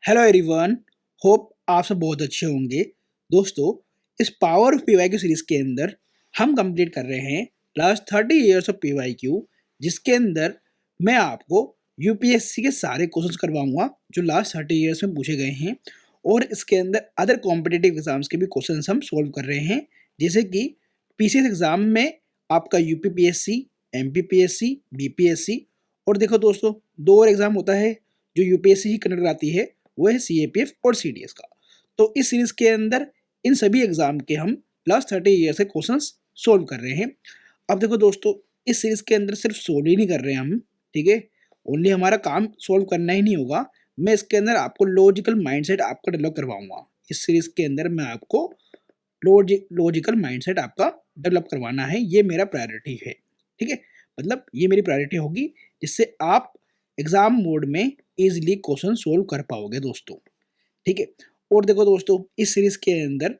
Hello everyone. Hope आप सब बहुत अच्छे होंगे। दोस्तों, इस पावर ऑफ पीवाईक्यू सीरीज के अंदर हम कंप्लीट कर रहे हैं लास्ट 30 इयर्स ऑफ पीवाईक्यू, जिसके अंदर मैं आपको यूपीएससी के सारे क्वेश्चंस करवाऊंगा जो लास्ट 30 इयर्स में पूछे गए हैं। और इसके अंदर अदर कॉम्पिटिटिव एग्जाम्स के भी क्वेश्चंस हम सोल्व कर रहे हैं, जैसे कि पीसीएस एग्जाम में आपका यूपीपीएससी, एमपीपीएससी, बीपीएससी। और देखो दोस्तों, दो और एग्जाम होता है जो यूपीएससी ही कंडक्ट कराती है, वो है सीएपीएफ और सीडीएस का। तो इस सीरीज के अंदर इन सभी एग्जाम के हम लास्ट 30 ईयर से क्वेश्चंस सोल्व कर रहे हैं। अब देखो दोस्तों, इस सीरीज के अंदर सिर्फ सोल्व ही नहीं कर रहे हैं हम, ठीक है। ओनली हमारा काम सोल्व करना ही नहीं होगा, मैं इसके अंदर आपको लॉजिकल माइंडसेट आपका डेवलप करवाऊंगा। इस सीरीज के अंदर मैं आपको लॉजिकल माइंडसेट आपका डेवलप करवाना है, ये मेरा प्रायोरिटी है, ठीक है। मतलब ये मेरी प्रायोरिटी होगी, जिससे आप एग्जाम मोड में इजीली क्वेश्चन सोल्व कर पाओगे दोस्तों, ठीक है। और देखो दोस्तों, इस सीरीज के अंदर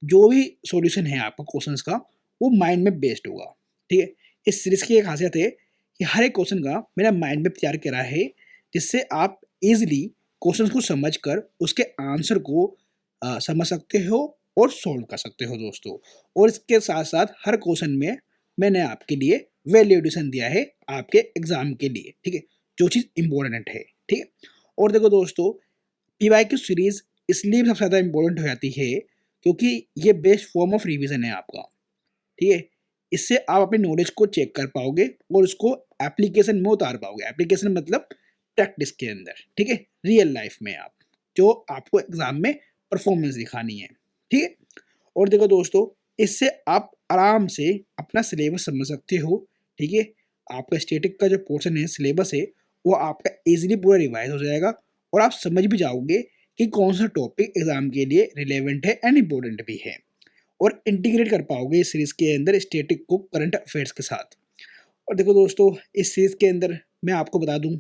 जो भी सॉल्यूशन है आपका क्वेश्चंस का, वो माइंड में बेस्ड होगा, ठीक है। इस सीरीज की एक खासियत है कि हर एक क्वेश्चन का मैंने माइंड में तैयार करा है, जिससे आप इजीली क्वेश्चन को समझकर उसके आंसर को समझ सकते हो और सोल्व कर सकते हो दोस्तों। और इसके साथ साथ हर क्वेश्चन में मैंने आपके लिए वैल्यू एडिशन दिया है आपके एग्जाम के लिए, ठीक है, जो चीज़ इम्पोर्टेंट है, ठीक है। और देखो दोस्तों, पीवाईक्यू सीरीज इसलिए सबसे ज़्यादा इम्पोर्टेंट हो जाती है क्योंकि ये बेस्ट फॉर्म ऑफ रिवीजन है आपका, ठीक है। इससे आप अपनी नॉलेज को चेक कर पाओगे और उसको एप्लीकेशन में उतार पाओगे। एप्लीकेशन मतलब प्रैक्टिस के अंदर, ठीक है, रियल लाइफ में आप जो आपको एग्जाम में परफॉर्मेंस दिखानी है, ठीक है। और देखो दोस्तों, इससे आप आराम से अपना सिलेबस समझ सकते हो, ठीक है। आपका स्टैटिक का जो पोर्शन है, सिलेबस है, वो आपका इजीली पूरा रिवाइज हो जाएगा और आप समझ भी जाओगे कि कौन सा टॉपिक एग्जाम के लिए रिलेवेंट है एंड इम्पोर्टेंट भी है। और इंटीग्रेट कर पाओगे इस सीरीज के अंदर स्टैटिक को करंट अफेयर्स के साथ। और देखो दोस्तों, इस सीरीज के अंदर मैं आपको बता दूं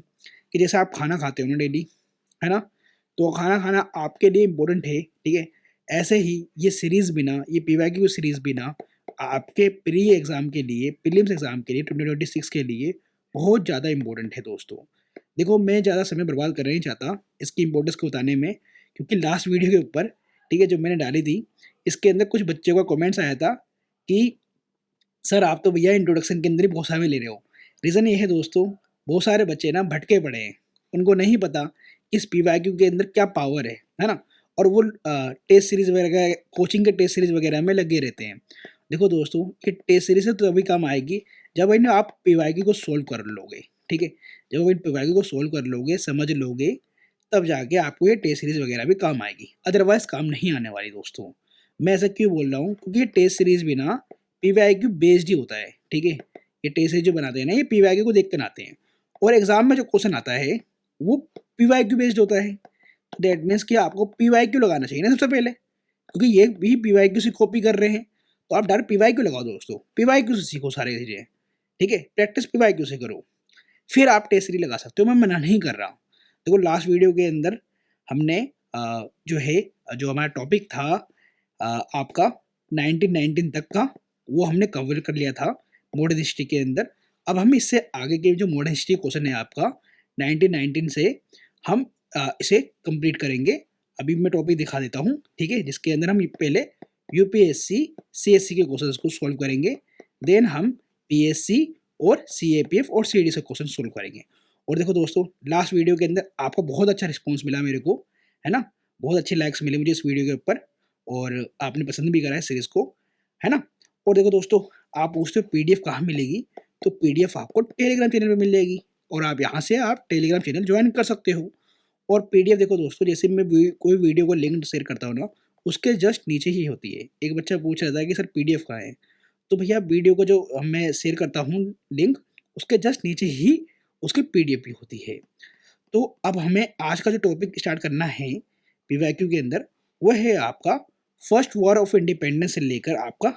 कि जैसे आप खाना खाते हो ना डेली, है ना, तो खाना खाना आपके लिए इम्पोर्टेंट है, ठीक है। ऐसे ही ये सीरीज बिना, ये पीवाईक्यू सीरीज बिना आपके प्री एग्जाम के लिए, प्रीलिम्स एग्जाम के लिए 2026 के लिए बहुत ज़्यादा इम्पोर्टेंट है दोस्तों। देखो, मैं ज़्यादा समय बर्बाद करना नहीं चाहता इसकी इम्पोर्टेंस को बताने में, क्योंकि लास्ट वीडियो के ऊपर, ठीक है, जो मैंने डाली थी, इसके अंदर कुछ बच्चों का कमेंट्स आया था कि सर आप तो भैया इंट्रोडक्शन के अंदर ही बहुत सारे ले रहे हो। रीज़न ये है दोस्तों, बहुत सारे बच्चे ना भटके पड़े हैं, उनको नहीं पता इस पीवाईक्यू के अंदर क्या पावर है ना। और वो टेस्ट सीरीज वगैरह, कोचिंग के टेस्ट सीरीज वगैरह में लगे रहते हैं। देखो दोस्तों, ये टेस्ट सीरीज से तो तभी काम आएगी जब इन्हें आप पीवाईक्यू को सोल्व कर लोगे, ठीक है। जब इन पीवाईक्यू को सोल्व कर लोगे, समझ लोगे, तब जाके आपको ये टेस्ट सीरीज वगैरह भी काम आएगी, अदरवाइज काम नहीं आने वाली दोस्तों। मैं ऐसा क्यों बोल रहा हूँ, क्योंकि ये टेस्ट सीरीज भी ना पीवाईक्यू बेस्ड ही होता है, ठीक है। ये टेस्ट सीरीज जो बनाते हैं ना, ये पीवाईक्यू को देख कर आते हैं, और एग्जाम में जो क्वेश्चन आता है वो पीवाईक्यू बेस्ड होता है। दैट मीन्स कि आपको पीवाईक्यू लगाना चाहिए ना सबसे पहले, क्योंकि ये भी पीवाईक्यू से कॉपी कर रहे हैं, तो आप डायरेक्ट पीवाईक्यू लगाओ दोस्तों, पीवाईक्यू से सीखो सारी चीज़ें, ठीक है। प्रैक्टिस पीवाईक्यू से करो, फिर आप टेस्ट सीरीज लगा सकते हो, मैं मना नहीं कर रहा। देखो, लास्ट वीडियो के अंदर हमने जो है, जो हमारा टॉपिक था आपका 1919 तक का, वो हमने कवर कर लिया था मॉडर्न हिस्ट्री के अंदर। अब हम इससे आगे के जो मॉडर्न हिस्ट्री क्वेश्चन है आपका 1919 से, हम इसे कंप्लीट करेंगे। अभी मैं टॉपिक दिखा देता हूँ, ठीक है, जिसके अंदर हम पहले यूपीएससी सीएससी के क्वेश्चंस को सॉल्व करेंगे, देन हम पीएससी और सीएपीएफ और सीडी से क्वेश्चन सोल्व करेंगे। और देखो दोस्तों, लास्ट वीडियो के अंदर आपको बहुत अच्छा रिस्पॉन्स मिला मेरे को, है ना, बहुत अच्छे लाइक्स मिले मुझे इस वीडियो के ऊपर, और आपने पसंद भी करा है सीरीज को, है ना। और देखो दोस्तों, आप पूछते हो पीडीएफ कहाँ मिलेगी, तो पीडीएफ आपको टेलीग्राम चैनल पे मिल जाएगी, और आप यहाँ से आप टेलीग्राम चैनल ज्वाइन कर सकते हो। और पीडीएफ देखो दोस्तों, जैसे मैं कोई वीडियो को लिंक शेयर करता हूँ ना, उसके जस्ट नीचे ही होती है। एक बच्चा पूछ रहा था कि सर पीडीएफ कहाँ है, तो भैया वीडियो को जो मैं शेयर करता हूँ लिंक, उसके जस्ट नीचे ही उसकी पीडीएफ भी होती है। तो अब हमें आज का जो टॉपिक स्टार्ट करना है पीवाईक्यू के अंदर, वह है आपका फर्स्ट वॉर ऑफ इंडिपेंडेंस से लेकर आपका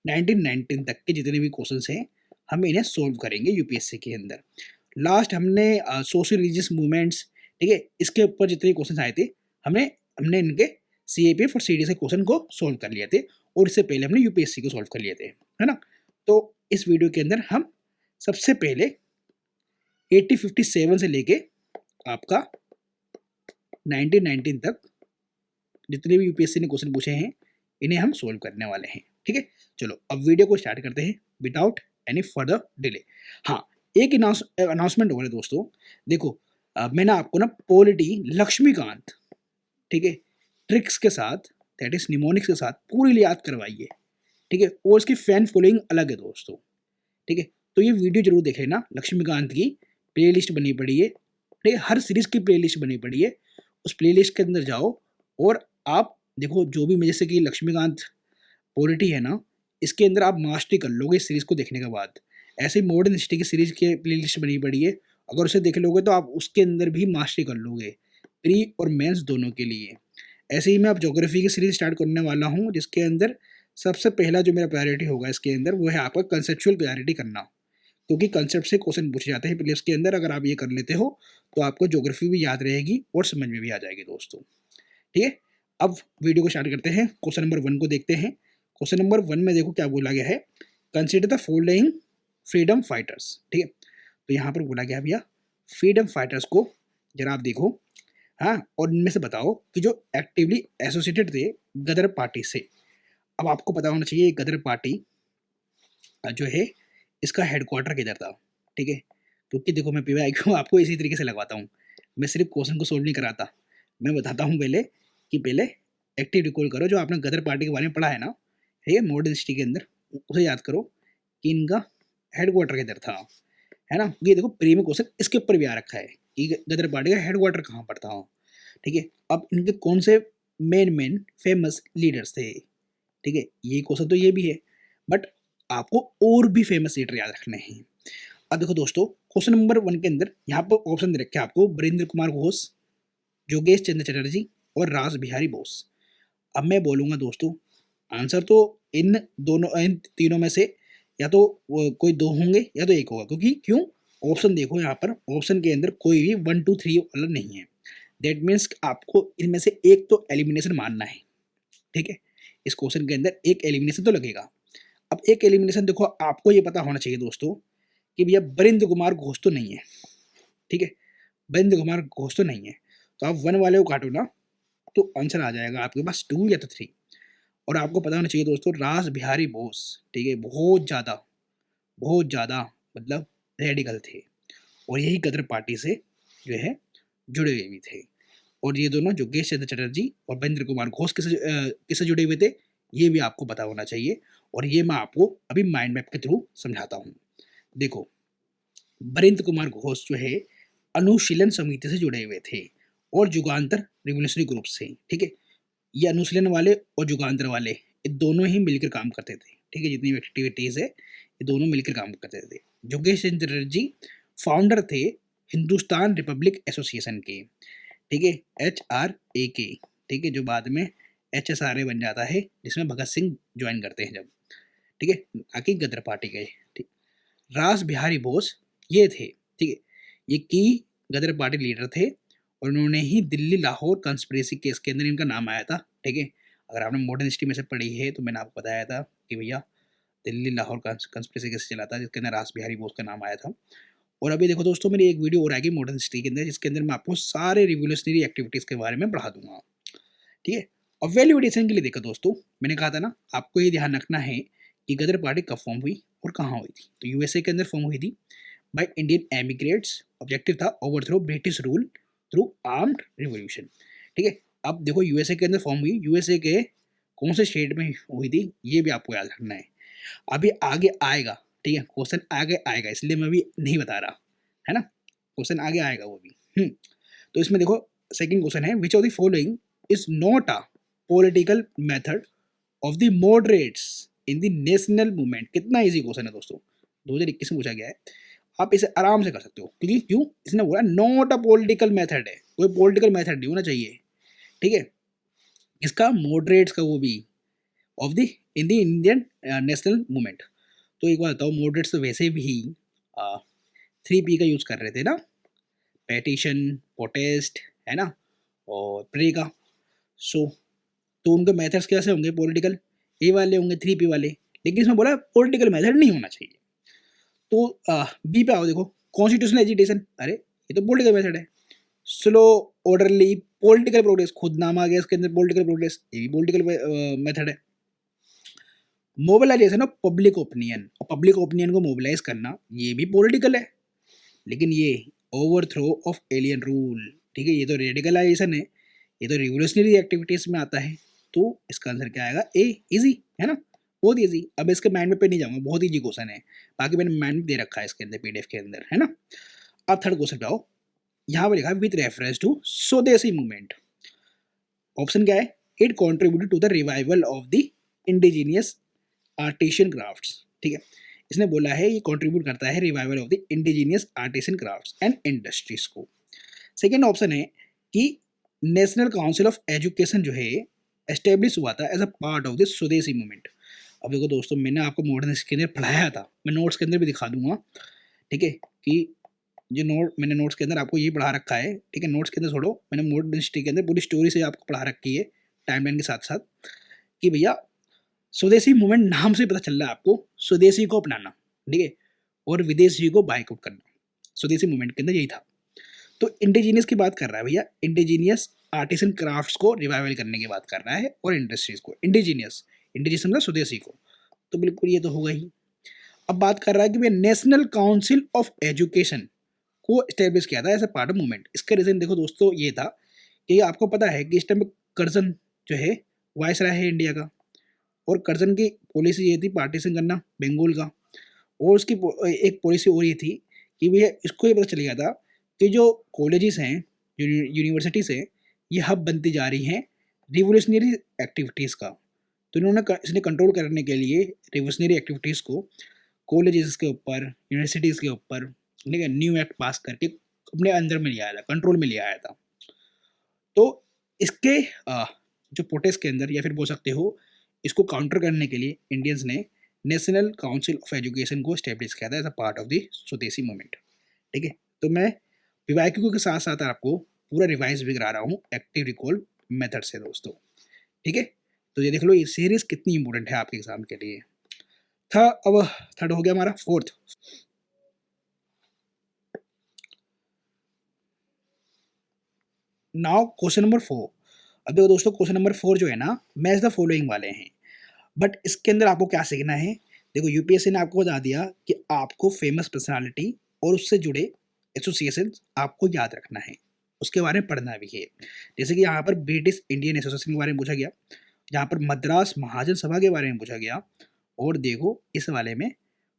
1919 तक के जितने भी क्वेश्चंस हैं, हम इन्हें सोल्व करेंगे यूपीएससी के अंदर। लास्ट हमने सोशल रिलीजियस मूवमेंट्स, ठीक है, इसके ऊपर जितने क्वेश्चन आए थे, हमने हमने इनके सीएपीएफ और सीडी से क्वेश्चन को सोल्व कर लिए थे, और इससे पहले हमने यूपीएससी को सोल्व कर लिए थे, है ना। तो इस वीडियो के अंदर हम सबसे पहले 1857 से लेके आपका 1919 तक जितने भी यूपीएससी ने क्वेश्चन पूछे हैं इन्हें हम सोल्व करने वाले हैं। ठीक है, चलो अब वीडियो को स्टार्ट करते हैं विदाउट एनी फर्दर डिले। हाँ, एक अनाउंसमेंट हो रहा है दोस्तों। देखो मैंने आपको ना पॉलिटी लक्ष्मीकांत, ठीक है, ट्रिक्स के साथ, दैट इज निमोनिक्स के साथ पूरी याद करवाई है। ठीक है, और इसकी फैन फॉलोइंग अलग है दोस्तों। ठीक है, तो ये वीडियो जरूर देख लेना। लक्ष्मीकांत की प्लेलिस्ट बनी पड़ी है, ठीक है, हर सीरीज की प्लेलिस्ट बनी पड़ी है। उस प्लेलिस्ट के अंदर जाओ और आप देखो जो भी, जैसे कि लक्ष्मीकांत पॉलिटी है ना, इसके अंदर आप मास्टरी कर लोगे इस सीरीज को देखने के बाद। ऐसे ही मॉडर्न हिस्ट्री की सीरीज की प्लेलिस्ट बनी पड़ी है, अगर उसे देख लोगे तो आप उसके अंदर भी मास्टरी कर लोगे, प्री और मेंस दोनों के लिए। ऐसे ही मैं अब ज्योग्राफी की सीरीज स्टार्ट करने वाला हूँ, जिसके अंदर सबसे पहला जो मेरा प्रायोरिटी होगा इसके अंदर वो है आपका कंसेप्चुअल क्लैरिटी करना, क्योंकि कंसेप्ट से क्वेश्चन पूछे जाते हैं प्रीलिम्स के अंदर। अगर आप ये कर लेते हो तो आपको ज्योग्राफी भी याद रहेगी और समझ में भी आ जाएगी दोस्तों। ठीक है, अब वीडियो को स्टार्ट करते हैं। क्वेश्चन नंबर 1 को देखते हैं। क्वेश्चन नंबर 1 में देखो क्या बोला गया है, consider the following freedom fighters. ठीक है, तो यहाँ पर बोला गया भैया फ्रीडम फाइटर्स को जरा आप देखो, हाँ, और इनमें से बताओ कि जो एक्टिवली एसोसिएटेड थे गदर पार्टी से। अब आपको पता होना चाहिए गदर पार्टी जो है इसका हेडक्वार्टर किधर था। ठीक है, क्योंकि देखो मैं पीवाई क्यों आपको इसी तरीके से लगवाता हूँ, मैं सिर्फ क्वेश्चन को सोल्व नहीं कराता, मैं बताता हूँ पहले कि पहले एक्टिव रिकॉल करो जो आपने गदर पार्टी के बारे में पढ़ा है ना, ठीक है, मॉडर्न हिस्ट्री के अंदर, उसे याद करो कि इनका हेडक्वार्टर किधर था, है ना। ये देखो प्री में क्वेश्चन इसके ऊपर भी आ रखा है कि गदर पार्टी का हेडक्वार्टर कहाँ पर था। ठीक है, अब इनके कौन से मेन फेमस लीडर्स थे। ठीक है, ये क्वेश्चन तो ये भी है, बट आपको और भी फेमस लीडर याद रखने हैं। अब देखो दोस्तों क्वेश्चन नंबर 1 के अंदर यहाँ पर ऑप्शन दे रखे हैं आपको, वीरेंद्र कुमार घोष, योगेश चंद्र चटर्जी और रास बिहारी बोस। अब मैं बोलूँगा दोस्तों आंसर तो इन तीनों में से या तो कोई दो होंगे या तो एक होगा, क्योंकि क्यों, ऑप्शन देखो यहाँ पर, ऑप्शन के अंदर कोई भी 1 2 3 वाला नहीं है। दैट मीन्स आपको इनमें से एक तो एलिमिनेशन मानना है। ठीक है, इस क्वेश्चन के अंदर एक एलिमिनेशन तो लगेगा। अब एक एलिमिनेशन देखो आपको ये पता होना चाहिए दोस्तों कि भैया वीरेंद्र कुमार घोष तो नहीं है। ठीक है, वीरेंद्र कुमार घोष तो नहीं है, तो आप 1 वाले को काटो ना तो आंसर आ जाएगा आपके पास 2 या तो 3। और आपको पता होना चाहिए दोस्तों रास बिहारी बोस, ठीक है, बहुत ज़्यादा मतलब रेडिकल थे और यही गदर पार्टी से जो है जुड़े हुए भी थे। और ये दोनों योगेश चंद्र चटर्जी और वीरेंद्र कुमार घोष किससे जुड़े हुए थे ये भी आपको पता होना चाहिए, और ये मैं आपको अभी माइंड मैप के थ्रू समझाता हूँ। देखो वीरेंद्र कुमार घोष जो है अनुशीलन समिति से जुड़े हुए थे और युगांतर रिवोल्यूशनरी ग्रुप से। ठीक है, ये अनुशीलन वाले और युगांतर वाले ये दोनों ही मिलकर काम करते थे। ठीक है, जितनी भी एक्टिविटीज़ है ये दोनों मिलकर काम करते थे। योगेश चंद्र चटर्जी फाउंडर थे हिंदुस्तान रिपब्लिक एसोसिएशन के, ठीक है, HRA के, ठीक है, जो बाद में HSRA बन जाता है, जिसमें भगत सिंह ज्वाइन करते हैं जब। ठीक है, आके गदर पार्टी गए। ठीक, रास बिहारी बोस ये थे, ठीक है, ये की गदर पार्टी लीडर थे और उन्होंने ही दिल्ली लाहौर कंस्पिरेसी केस के अंदर इनका नाम आया था। ठीक है, अगर आपने मॉडर्न हिस्ट्री में से पढ़ी है तो मैंने आपको बताया था कि भैया दिल्ली लाहौर कंस्पिरेसी केस चला था जिसके अंदर रास बिहारी बोस का नाम आया था। और अभी देखो दोस्तों मेरी एक वीडियो और आएगी मॉडर्न हिस्ट्री के अंदर, जिसके अंदर मैं आपको सारे रिवोल्यूशनरी एक्टिविटीज़ के बारे में पढ़ा दूंगा। ठीक है, और वैल्यू एडिशन के लिए देखो दोस्तों, मैंने कहा था ना आपको ये ध्यान रखना है कि गदर पार्टी कब फॉर्म हुई और कहाँ हुई थी। तो यूएसए के अंदर फॉर्म हुई थी बाय इंडियन एमिग्रेट्स, ऑब्जेक्टिव था overthrow British rule through armed revolution. ठीक है, अब देखो यूएसए के अंदर फॉर्म हुई, यूएसए के कौन से स्टेट में हुई थी ये भी आपको याद रखना है। अभी आगे आएगा, ठीक है, क्वेश्चन आगे आएगा, इसलिए मैं भी नहीं बता रहा, है ना, क्वेश्चन आगे आएगा वो भी। तो इसमें देखो सेकंड क्वेश्चन है, विच of the following is not a political method of the moderates in the national movement. कितना इजी क्वेश्चन है दोस्तों, 2021 में पूछा गया है, आप इसे आराम से कर सकते हो, क्योंकि क्यों, इसने बोला नॉट अ पॉलिटिकल मेथड है, कोई पॉलिटिकल मेथड नहीं होना चाहिए। ठीक है, इसका मॉडरेट्स का वो भी of the in the Indian national movement. तो एक बात बताओ, मॉडरेट्स तो वैसे भी 3P का यूज़ कर रहे थे ना, पेटिशन, प्रोटेस्ट, है ना, और प्रे का। सो तो उनके मेथड्स कैसे होंगे, पॉलिटिकल ए वाले होंगे, 3P वाले, लेकिन इसमें बोला पॉलिटिकल मेथड नहीं होना चाहिए। तो बी पे आओ, देखो कॉन्स्टिट्यूशनल एजिटेशन, अरे ये तो पॉलिटिकल मेथड है। स्लो ऑर्डरली पॉलिटिकल प्रोग्रेस, खुद नाम आ गया इसके अंदर पॉलिटिकल प्रोग्रेस, ये भी पॉलिटिकल मेथड है। मोबिलाइजेशन ऑफ पब्लिक ओपिनियन, और पब्लिक ओपिनियन को मोबिलाइज करना ये भी पॉलिटिकल है। लेकिन ये ओवरथ्रो ऑफ एलियन रूल, ठीक है, ये तो रेडिकलाइजेशन है, ये तो रिवोल्यूशनरी एक्टिविटीज में आता है। तो इसका आंसर क्या आएगा? ए, इजी है ना, बहुत इजी। अब इसके माइंड मैप पे नहीं जाऊंगा, बहुत इजी क्वेश्चन है, बाकी मैंने माइंड मैप दे रखा है इसके अंदर पीडीएफ के अंदर, है ना। अब थर्ड क्वेश्चन पे आओ, यहाँ पर लिखा है with reference to swadeshi movement. Option क्या है? It contributed to the revival of the indigenous artisan crafts, ठीक है, इसने बोला है ये कंट्रीब्यूट करता है revival of the indigenous artisan crafts and industries को। सेकेंड ऑप्शन है कि नेशनल काउंसिल ऑफ एजुकेशन जो है एस्टेब्लिश हुआ था as a part of the swadeshi movement. अब देखो दोस्तों, मैंने आपको मॉडर्न हिस्ट्री के अंदर पढ़ाया था, मैं नोट्स के अंदर भी दिखा दूंगा, ठीक है, कि जो मैंने नोट्स के अंदर आपको ये पढ़ा रखा है, ठीक है, नोट्स के अंदर छोड़ो, मैंने मॉडर्न हिस्ट्री के अंदर पूरी स्टोरी से आपको पढ़ा रखी है टाइमलाइन के साथ साथ, कि भैया स्वदेशी मूवमेंट नाम से पता चल रहा है आपको, स्वदेशी को अपनाना, ठीक है, और विदेशी को बाइकआउट करना, स्वदेशी मूवमेंट के अंदर यही था। तो इंडिजीनियस की बात कर रहा है भैया, इंडिजीनियस आर्टिसन क्राफ्ट्स को रिवाइवल करने की बात कर रहा है, और इंडस्ट्रीज को, इंडिजीनियस, इंडिजीनियस मतलब स्वदेशी को, तो बिल्कुल ये तो होगा ही। अब बात कर रहा है कि भैया नेशनल काउंसिल ऑफ एजुकेशन को स्टेब्लिश किया था as a part of movement. इसका रीजन देखो दोस्तों ये था कि आपको पता है कि इस टाइम कर्जन जो है वायसराय है इंडिया का, और कर्जन की पॉलिसी ये थी पार्टीशन करना बंगाल का, और उसकी एक पॉलिसी और ये थी कि भैया इसको ये पता चल गया था कि जो कॉलेजेस हैं, यूनिवर्सिटीज़ हैं, ये हब बनती जा रही हैं रिवोल्यूशनरी एक्टिविटीज़ का। तो इन्होंने इसने कंट्रोल करने के लिए रिवोल्यूशनरी एक्टिविटीज़ को कॉलेजेस के ऊपर, यूनिवर्सिटीज़ के ऊपर, ठीक है, न्यू एक्ट पास करके अपने अंदर में लिया आया था, कंट्रोल में लिया आया था। तो इसके जो प्रोटेस्ट के अंदर, या फिर बोल सकते हो इसको काउंटर करने के लिए इंडियंस ने नेशनल काउंसिल ऑफ एजुकेशन को स्टेब्लिश किया था as a part of the swadeshi movement, ठीक है। तो मैं पीवाईक्यू के साथ साथ आपको पूरा रिवाइज भी करा रहा हूँ एक्टिव रिकॉल मेथड से दोस्तों, ठीक है। तो ये देख लो ये सीरीज कितनी इंपॉर्टेंट है आपके एग्जाम के लिए। था अब थर्ड हो गया हमारा, फोर्थ नाउ क्वेश्चन नंबर 4। अब देखो दोस्तों, क्वेश्चन नंबर 4 जो है ना, मैच द फॉलोइंग वाले हैं, बट इसके अंदर आपको क्या सीखना है? देखो यूपीएससी ने आपको बता दिया कि आपको फेमस पर्सनालिटी और उससे जुड़े एसोसिएशन आपको याद रखना है, उसके बारे में पढ़ना भी है। जैसे कि यहाँ पर ब्रिटिश इंडियन एसोसिएशन के बारे में पूछा गया, यहाँ पर मद्रास महाजन सभा के बारे में पूछा गया, और देखो इस वाले में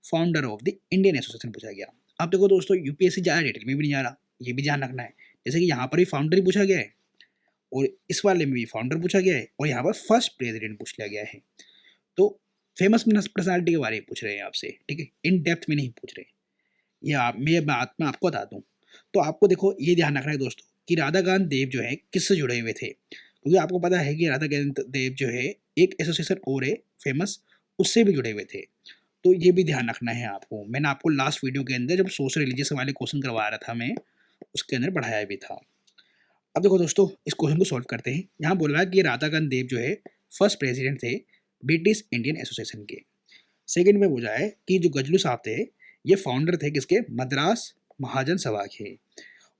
founder of the Indian association पूछा गया। अब देखो दोस्तों, यूपीएससी ज़्यादा डिटेल में भी नहीं जा रहा, ये भी ध्यान रखना है। जैसे कि यहाँ पर भी फाउंडर ही पूछा गया है, और इस वाले में भी फाउंडर पूछा गया है, और यहाँ पर फर्स्ट प्रेसिडेंट पूछ लिया गया है। तो फेमस पर्सनालिटी के बारे में पूछ रहे हैं आपसे, ठीक है, इन डेप्थ में नहीं पूछ रहे। ये मैं बात में आपको बता दूं, तो आपको देखो ये ध्यान रखना है दोस्तों कि राधा कांत देव जो है किससे जुड़े हुए थे, क्योंकि आपको पता है कि राधा कांत देव जो है एक एसोसिएशन और है फेमस, उससे भी जुड़े हुए थे। तो ये भी ध्यान रखना है आपको, मैंने आपको लास्ट वीडियो के अंदर जब सोशल रिलीजियस वाले क्वेश्चन करवा रहा था मैं, उसके अंदर पढ़ाया भी था। अब देखो दोस्तों, इस क्वेश्चन को सॉल्व करते हैं। यहाँ बोल रहा है कि राधा कांत देव जो है फर्स्ट प्रेसिडेंट थे ब्रिटिश इंडियन एसोसिएशन के। सेकंड में बोला है कि जो गजलू साहब थे ये फाउंडर थे किसके? मद्रास महाजन सभा के।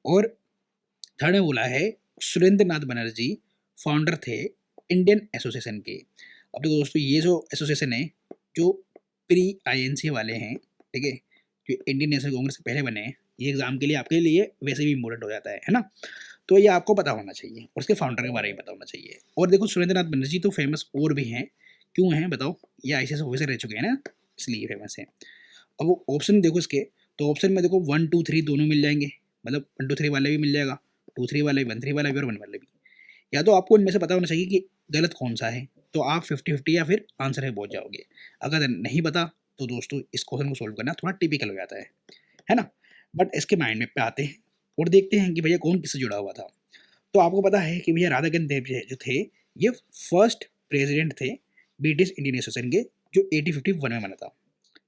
और थर्ड में बोला है सुरेंद्र नाथ बनर्जी फाउंडर थे इंडियन एसोसिएशन के। अब देखो दोस्तों, ये जो एसोसिएशन है जो प्री आईएनसी वाले हैं, ठीक है, जो इंडियन नेशनल कांग्रेस से पहले बने हैं, ये एग्जाम के लिए आपके लिए वैसे भी इम्पोर्टेंट हो जाता है ना। तो ये आपको पता होना चाहिए, और उसके फाउंडर के बारे में पता होना चाहिए। और देखो सुरेंद्र नाथ बनर्जी तो फेमस और भी हैं, क्यों हैं बताओ? ये आईसीएस ऑफिसर रह चुके हैं ना, इसलिए फेमस है। अब वो ऑप्शन देखो इसके, तो ऑप्शन में देखो 1 2 3 दोनों मिल जाएंगे, मतलब 1 2 3 वाले भी मिल जाएगा, 2 3 वाले भी, 1 3 वाला भी और 1 वाले भी। या तो आपको इनमें से पता होना चाहिए कि गलत कौन सा है, तो आप 50-50 या फिर आंसर है पहुंच जाओगे। अगर नहीं पता तो दोस्तों इस क्वेश्चन को सोल्व करना थोड़ा टिपिकल हो जाता है ना। बट इसके माइंड मैप पे आते हैं और देखते हैं कि भैया कौन किससे जुड़ा हुआ था। तो आपको पता है कि भैया राधा कांत देव जो थे ये फर्स्ट प्रेसिडेंट थे ब्रिटिश इंडियन एसोसिएशन के, जो 1851 में बना था,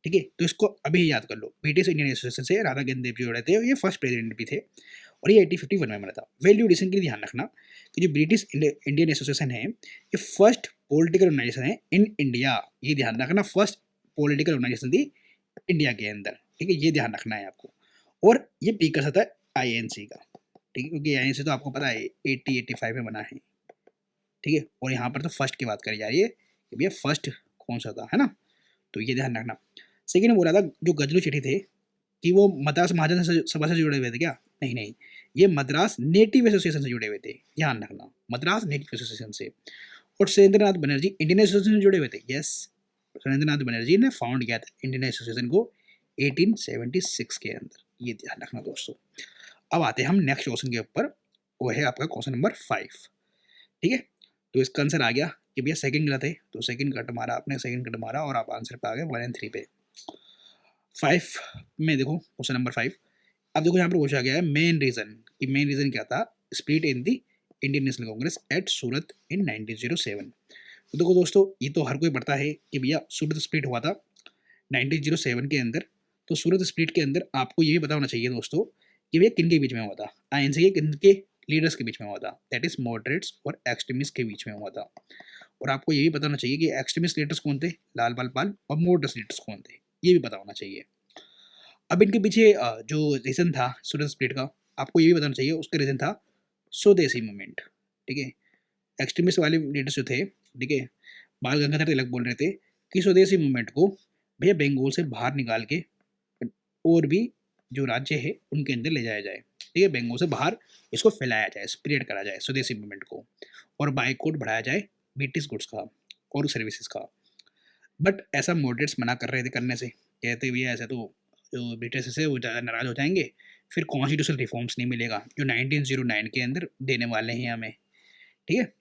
ठीक है। तो इसको अभी याद कर लो, ब्रिटिश इंडियन एसोसिएशन से राधा कांत देव जो जुड़े थे, ये फर्स्ट प्रेसिडेंट भी थे, और ये 1851 में बना था। वैल्यू एडिशन के लिए ध्यान रखना कि जो ब्रिटिश इंडियन एसोसिएशन है ये फर्स्ट पॉलिटिकल ऑर्गेनाइजेशन है इन इंडिया, ये ध्यान रखना, फर्स्ट पॉलिटिकल ऑर्गेनाइजेशन थी इंडिया के अंदर, ठीक है, ये ध्यान रखना है आपको। और ये पीकर था आईएनसी का, ठीक है, क्योंकि यहाँ से तो आपको पता है 80-85 में बना है, ठीक है। और यहाँ पर तो फर्स्ट की बात करी जा रही है कि भैया फर्स्ट कौन सा था, है ना। तो ये ध्यान रखना। सेकेंड बोला था जो गजलू चिट्ठी थे कि वो मद्रास महाजन सभा से जुड़े हुए थे क्या? नहीं नहीं, ये मद्रास नेटिव एसोसिएशन से जुड़े हुए थे, ध्यान रखना, मद्रास नेटिव एसोसिएशन से। और सुरेंद्र नाथ बनर्जी इंडियन एसोसिएशन से जुड़े हुए थे, यस। सुरेंद्र नाथ बनर्जी ने फाउंड किया था इंडियन एसोसिएशन को 1876 के अंदर, ये ध्यान रखना दोस्तों। अब आते हैं हम नेक्स्ट क्वेश्चन के ऊपर, वो है आपका क्वेश्चन नंबर 5, ठीक है। तो इसका आंसर आ गया कि भैया सेकंड गलत है, तो सेकंड कट मारा आपने, सेकंड कट मारा और आप आंसर पे आ गए 1 और 3 पे। 5 में देखो क्वेश्चन नंबर 5, अब देखो यहाँ पर पूछा गया है मेन रीजन, कि मेन रीजन क्या था split in the Indian National Congress at Surat in 1907। तो देखो दोस्तों, ये तो हर कोई पढ़ता है कि भैया सूरत स्प्लिट हुआ था 1907 के अंदर। तो सूरत स्प्लिट के अंदर आपको ये भी पता होना चाहिए दोस्तों कि भैया किन के बीच में हुआ था, आईएनसी के किन के लीडर्स के बीच में हुआ था, दैट इज मॉडरेट्स और एक्सट्रीमिस्ट के बीच में हुआ था। और आपको ये भी पता होना चाहिए कि एक्सट्रीमिस्ट लीडर्स कौन थे, लाल बाल पाल, और मॉडरेट्स लीडर्स कौन थे, ये भी पता होना चाहिए। अब इनके पीछे जो रीज़न था सूरत स्प्लिट का, आपको ये भी बताना चाहिए, उसका रीज़न था स्वदेशी मूवमेंट, ठीक है। एक्सट्रीमिस्ट वाले लीडर्स जो थे, ठीक है, बाल गंगाधर तिलक बोल रहे थे कि स्वदेशी मूवमेंट को भैया बंगाल से बाहर निकाल के और भी जो राज्य है उनके अंदर ले जाया जाए, ठीक है, बंगाल से बाहर इसको फैलाया जाए, स्प्रेड करा जाए स्वदेशी मूवमेंट को, और बाइकआउट बढ़ाया जाए ब्रिटिश गुड्स का और सर्विसेज का। बट ऐसा मॉडरेट्स मना कर रहे थे करने से, कहते भैया ऐसे तो जो ब्रिटिश से वो नाराज हो जाएंगे, फिर कॉन्स्टिट्यूशनल रिफॉर्म्स नहीं मिलेगा जो 1909 के अंदर देने वाले हैं हमें, ठीक है।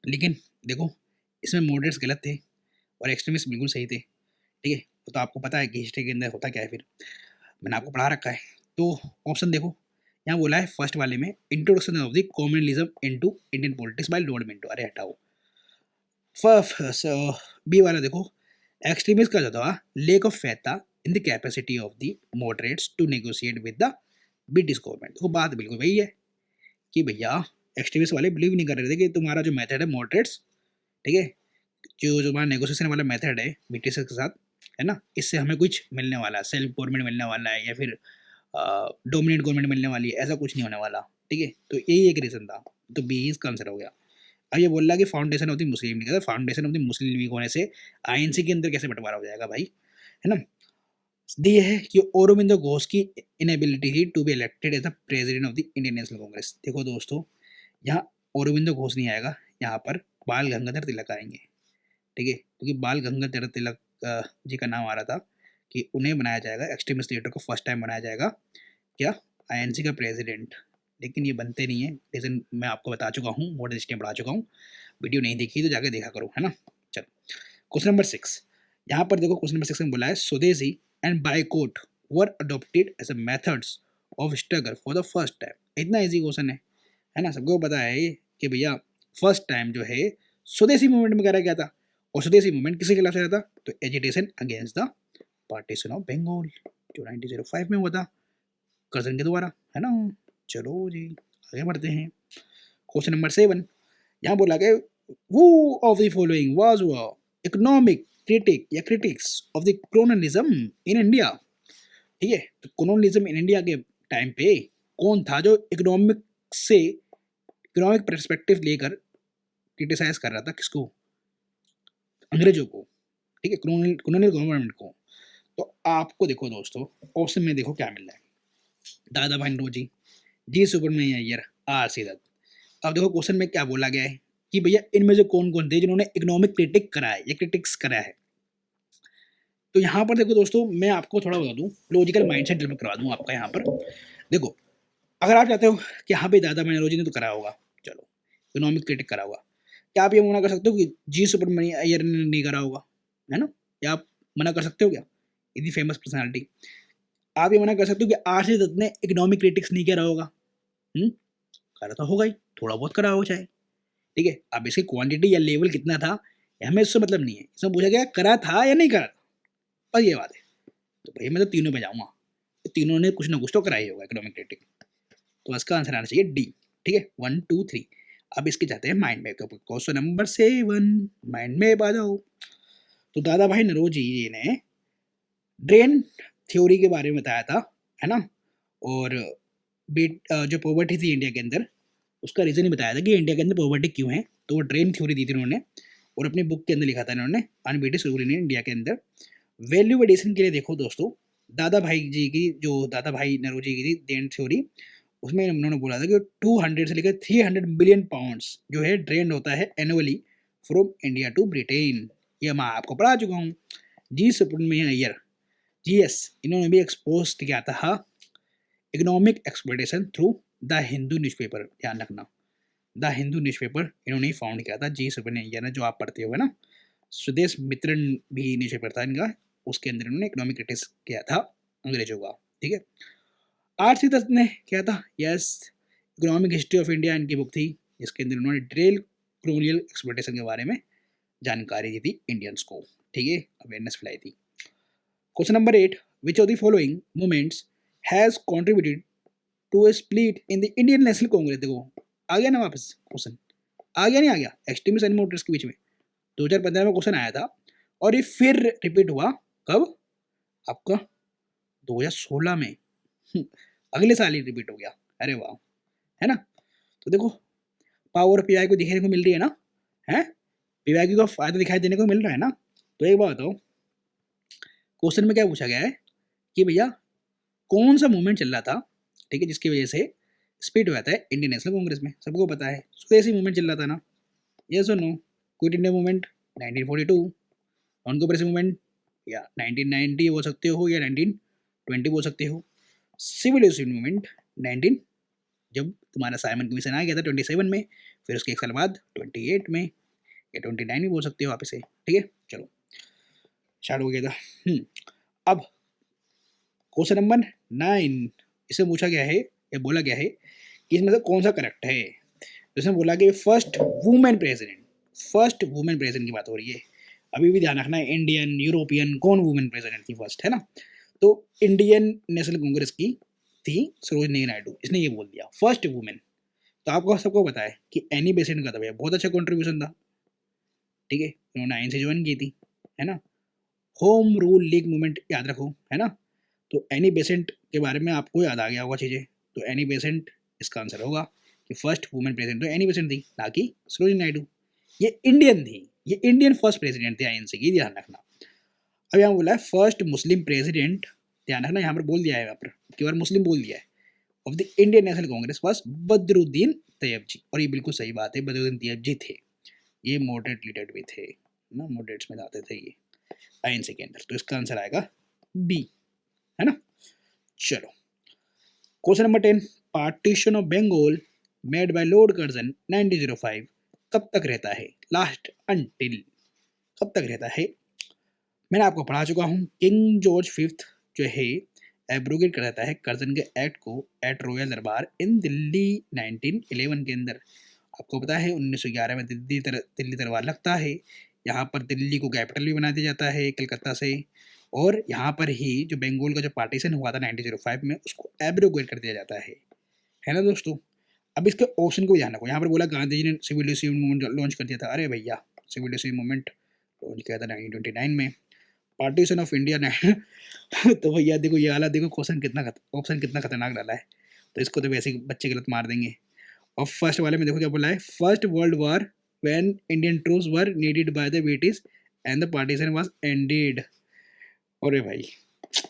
लेकिन देखो, इसमें मॉडरेट्स गलत थे और एक्सट्रीमिस्ट बिल्कुल सही थे, ठीक है। तो आपको पता है कि हिस्ट्री के अंदर होता क्या है, फिर मैंने आपको पढ़ा रखा है। तो ऑप्शन देखो, यहाँ बोला है फर्स्ट वाले में introduction of the communalism into Indian politics by Lord Minto, अरे हटाओ। बी वाला देखो, एक्सट्रीमिस्ट का जो था लेक ऑफ फेथ था in the capacity of the moderates to negotiate with the British government. देखो बात बिल्कुल वही है कि भैया एक्सट्रीमिस्ट वाले बिलीव नहीं कर रहे थे कि तुम्हारा जो मेथड है मॉडरेट्स, ठीक है, जो हमारा नेगोशिएशन वाला मेथड है ब्रिटिश के साथ, है ना, इससे हमें कुछ मिलने वाला है, सेल्फ गवर्नमेंट मिलने वाला है या फिर डोमिनेट गवर्नमेंट मिलने वाली है, ऐसा कुछ नहीं होने वाला, ठीक है। तो यही एक रीज़न था, तो बी इसका आंसर हो गया। अब ये बोल रहा है कि foundation of the Muslim league, foundation of the Muslim league होने से आईएनसी के अंदर कैसे बंटवारा हो जाएगा भाई, है ना। दी है कि औरोबिंदो घोष की इनएबिलिटी थी to be elected as the president of the Indian National Congress. देखो दोस्तों, यहाँ औरोबिंदो घोष नहीं आएगा, यहाँ पर बाल गंगाधर तिलक आएंगे, ठीक है, क्योंकि बाल गंगाधर तिलक जी का नाम आ रहा था कि उन्हें बनाया जाएगा, एक्सट्रीमिस्ट लीडर को फर्स्ट टाइम बनाया जाएगा क्या, आईएनसी का प्रेसिडेंट। लेकिन ये बनते नहीं है, रीज़न मैं आपको बता चुका हूँ, मॉडर्न हिस्ट्री में पढ़ा चुका हूँ, वीडियो नहीं देखी तो जाके देखा करो, है ना। चलो क्वेश्चन नंबर 6, यहाँ पर देखो क्वेश्चन नंबर 6 में बोला है swadeshi and boycott were adopted as a methods of struggle for the first time. इतना इजी क्वेश्चन है ना, सबको पता है कि भैया फर्स्ट टाइम जो है स्वदेशी मूवमेंट में करा गया था, और स्वदेशी मूवमेंट किसके खिलाफ चला था, तो agitation against the partition of Bengal जो 1905 में हुआ था कर्जन के द्वारा, है ना। चलो जी आगे बढ़ते हैं। क्वेश्चन नंबर 7, यहाँ बोला गया who of the following was a economic critic या critics of the colonialism in India, ठीक है। तो colonialism in India के टाइम पे कौन था जो इकोनॉमिक से, इकोनॉमिक पर्सपेक्टिव लेकर क्रिटिसाइज कर रहा था, किसको, अंग्रेजों को, ठीक है, कॉलोनियल गवर्नमेंट को। तो आपको देखो दोस्तों, ऑप्शन में देखो क्या मिल रहा है, दादा भाई नौरोजी, जी सुब्रमण्यम अय्यर, आर सी दत्त। अब देखो क्वेश्चन में क्या बोला गया है कि भैया इनमें से कौन कौन थे जिन्होंने इकोनॉमिक क्रिटिक करा है या क्रिटिक्स करा है। तो यहाँ पर देखो दोस्तों, मैं आपको थोड़ा बता दूं, लॉजिकल माइंडसेट डेवलप करवा दूं आपका। यहाँ पर देखो, अगर आप चाहते हो कि हाँ भाई दादा भाई नौरोजी ने तो करा होगा, चलो इकोनॉमिक क्रिटिक करा होगा, क्या आप ये मना कर सकते हो कि जी सुब्रमण्यम अय्यर ने नहीं करा होगा, है ना, या आप मना कर सकते हो क्या, इतनी फेमस पर्सनैलिटी। आप ये मना कर सकते हो कि आर सी दत्त ने इकोनॉमिक क्रिटिक्स नहीं करा होगा, करा तो होगा ही, थोड़ा बहुत करा हो चाहे, ठीक है। अब इसकी क्वांटिटी या लेवल कितना था हमें इससे मतलब नहीं है, इसमें पूछा गया करा था या नहीं करा था, बस ये बात है। तो भाई मैं तो तीनों पे जाऊंगा, तो तीनों ने कुछ ना कुछ तो करा ही होगा इकोनॉमिक रेटिंग, तो इसका आंसर आना चाहिए डी, ठीक है, 1 2 3। अब इसके जाते हैं mind map. Question number 7, mind map आ जाओ। तो दादा भाई नौरोजी जी ने ड्रेन थ्योरी के बारे में बताया था, है ना, और जो पॉवर्टी थी इंडिया के अंदर, उसका रीज़न ही बताया था कि इंडिया के अंदर पॉवर्टी क्यों है। तो वो ड्रेन थ्योरी दी थी उन्होंने, और अपनी बुक के अंदर लिखा था इन्होंने, अनब्रिटिश रूल इन इंडिया के अंदर। वैल्यू एडिशन के लिए देखो दोस्तों, दादा भाई नौरोजी की थी देन थ्योरी, उसमें उन्होंने बोला था कि 200 से लेकर 300 बिलियन पाउंड्स जो है ड्रेन होता है annually from India to Britain. ये मैं आपको पढ़ा चुका हूँ। जी सुब्रमण्यम अय्यर, जीएस, इन्होंने भी एक्सपोज किया था economic exploitation through the Hindu newspaper, ध्यान रखना, द हिंदू न्यूज़पेपर इन्होंने ही फाउंड किया था, जी सुब्रमण्यम अय्यर ने, जो आप पढ़ते हो ना, स्वदेश मित्रन भी न्यूज़पेपर था इनका, उसके अंदर इन्होंने इकोनॉमिक क्रिटिक्स किया था अंग्रेजों का, ठीक है। आरसी दत्त ने किया था, yes, economic history of India इनकी बुक थी, जिसके अंदर उन्होंने डिटेल कॉलोनियल एक्सप्लोइटेशन के बारे में जानकारी दी थी इंडियंस को, ठीक है, अवेयरनेस फैलाई थी। Question number 8, which of the following movements has contributed to a split in the Indian National Congress. देखो आ गया ना वापस क्वेश्चन, आ गया नहीं आ गया, एक्सट्रीमिस्ट एंड मोटर्स के बीच में 2015 में क्वेश्चन आया था, और ये फिर रिपीट हुआ कब, आपका 2016 में, अगले साल ही रिपीट हो गया, अरे वाह, है ना। तो देखो पावर पीआई को दिखने को मिल रही है ना, है पीआई को फायदा दिखाई देने को मिल रहा है ना। तो एक बात बताओ, क्वेश्चन में क्या पूछा गया है कि भैया कौन सा मूवमेंट चल रहा था, ठीक है, जिसकी वजह से स्प्लिट हुआ था इंडियन नेशनल कांग्रेस में, सबको पता है स्वदेशी मूवमेंट चल रहा था ना, यस और no. Quit India movement 1942, non cooperation movement या 1990 बोल सकते हो या 1920 बोल सकते हो, सिविल डिसोसिएशन मूवमेंट 19, जब तुम्हारा साइमन कमीशन आ गया था 27 में, फिर उसके एक साल बाद 28 में, या 29 भी बोल सकते हो आप इसे, ठीक है। चलो स्टार्ट हो गया था। अब क्वेश्चन नंबर 9, इसे पूछा गया है या बोला गया है कि इसमें से कौन सा करेक्ट है। तो इसमें बोला कि फर्स्ट वुमेन प्रेसिडेंट की बात हो रही है। अभी भी ध्यान रखना है, इंडियन यूरोपियन कौन वुमेन प्रेसिडेंट थी फर्स्ट, है ना। तो इंडियन नेशनल कांग्रेस की थी सरोजिनी नायडू, इसने ये बोल दिया फर्स्ट वुमेन। तो आपको सबको पता है कि एनी बेसेंट का था भैया, बहुत अच्छा कॉन्ट्रीब्यूशन था, ठीक है, उन्होंने आइन से ज्वाइन की थी, है ना। होम रूल लीग मूवमेंट याद रखो, है ना। तो एनी बेसेंट के बारे में आपको याद आ गया होगा चीज़ें, तो एनी बेसेंट इसका आंसर होगा कि फर्स्ट वुमेन प्रेसिडेंट तो एनी बेसेंट थी, ना कि सरोजिनी नायडू। ये इंडियन थी, ये इंडियन फर्स्ट प्रेसिडेंट थे आईएनसी की, ध्यान रखना। अब यहाँ बोला है फर्स्ट मुस्लिम प्रेसिडेंट, ध्यान रखना, यहाँ पर बोल दिया है, यहाँ पर एक बार मुस्लिम बोल दिया है, of the Indian National Congress was Badruddin Tyabji, और ये बिल्कुल सही बात है, बदरुद्दीन तैयब जी थे, ये मॉडरेट लीडर भी थे ना, मॉडरेट्स में आते थे ये आईएनसी के अंदर। तो इसका आंसर आएगा बी, है ना। चलो question number 10, partition of Bengal made by Lord Curzon 1905 कब तक रहता है, लास्ट अंटिल, कब तक रहता है। मैंने आपको पढ़ा चुका हूँ, किंग जॉर्ज फिफ्थ जो है एब्रोगेट कर देता है कर्जन के एक्ट को एट रॉयल दरबार इन दिल्ली 1911 के अंदर। आपको पता है 1911 में दिल्ली दरबार लगता है, यहाँ पर दिल्ली को कैपिटल भी बना दिया जाता है कलकत्ता से, और यहाँ पर ही जो बंगाल का जो पार्टीशन हुआ था 1905 में, उसको एब्रोगेट कर दिया जाता है ना दोस्तों। अब इसके ऑप्शन को भी ध्यान रखो, यहाँ पर बोला गांधी जी ने सिविल डिसोसिएशन मूवमेंट लॉन्च कर दिया था, अरे भैया सिविल डिसोसिएशन मूवमेंट लॉन्च किया था 1929 में। पार्टीशन ऑफ इंडिया ने तो भैया देखो ये वाला देखो क्वेश्चन ऑप्शन कितना खतरनाक डाला है, तो इसको तो वैसे ही बच्चे गलत मार देंगे। और फर्स्ट वाले में देखो क्या बोला है, first world war when Indian troops were needed bye the British and the partition was ended. अरे भाई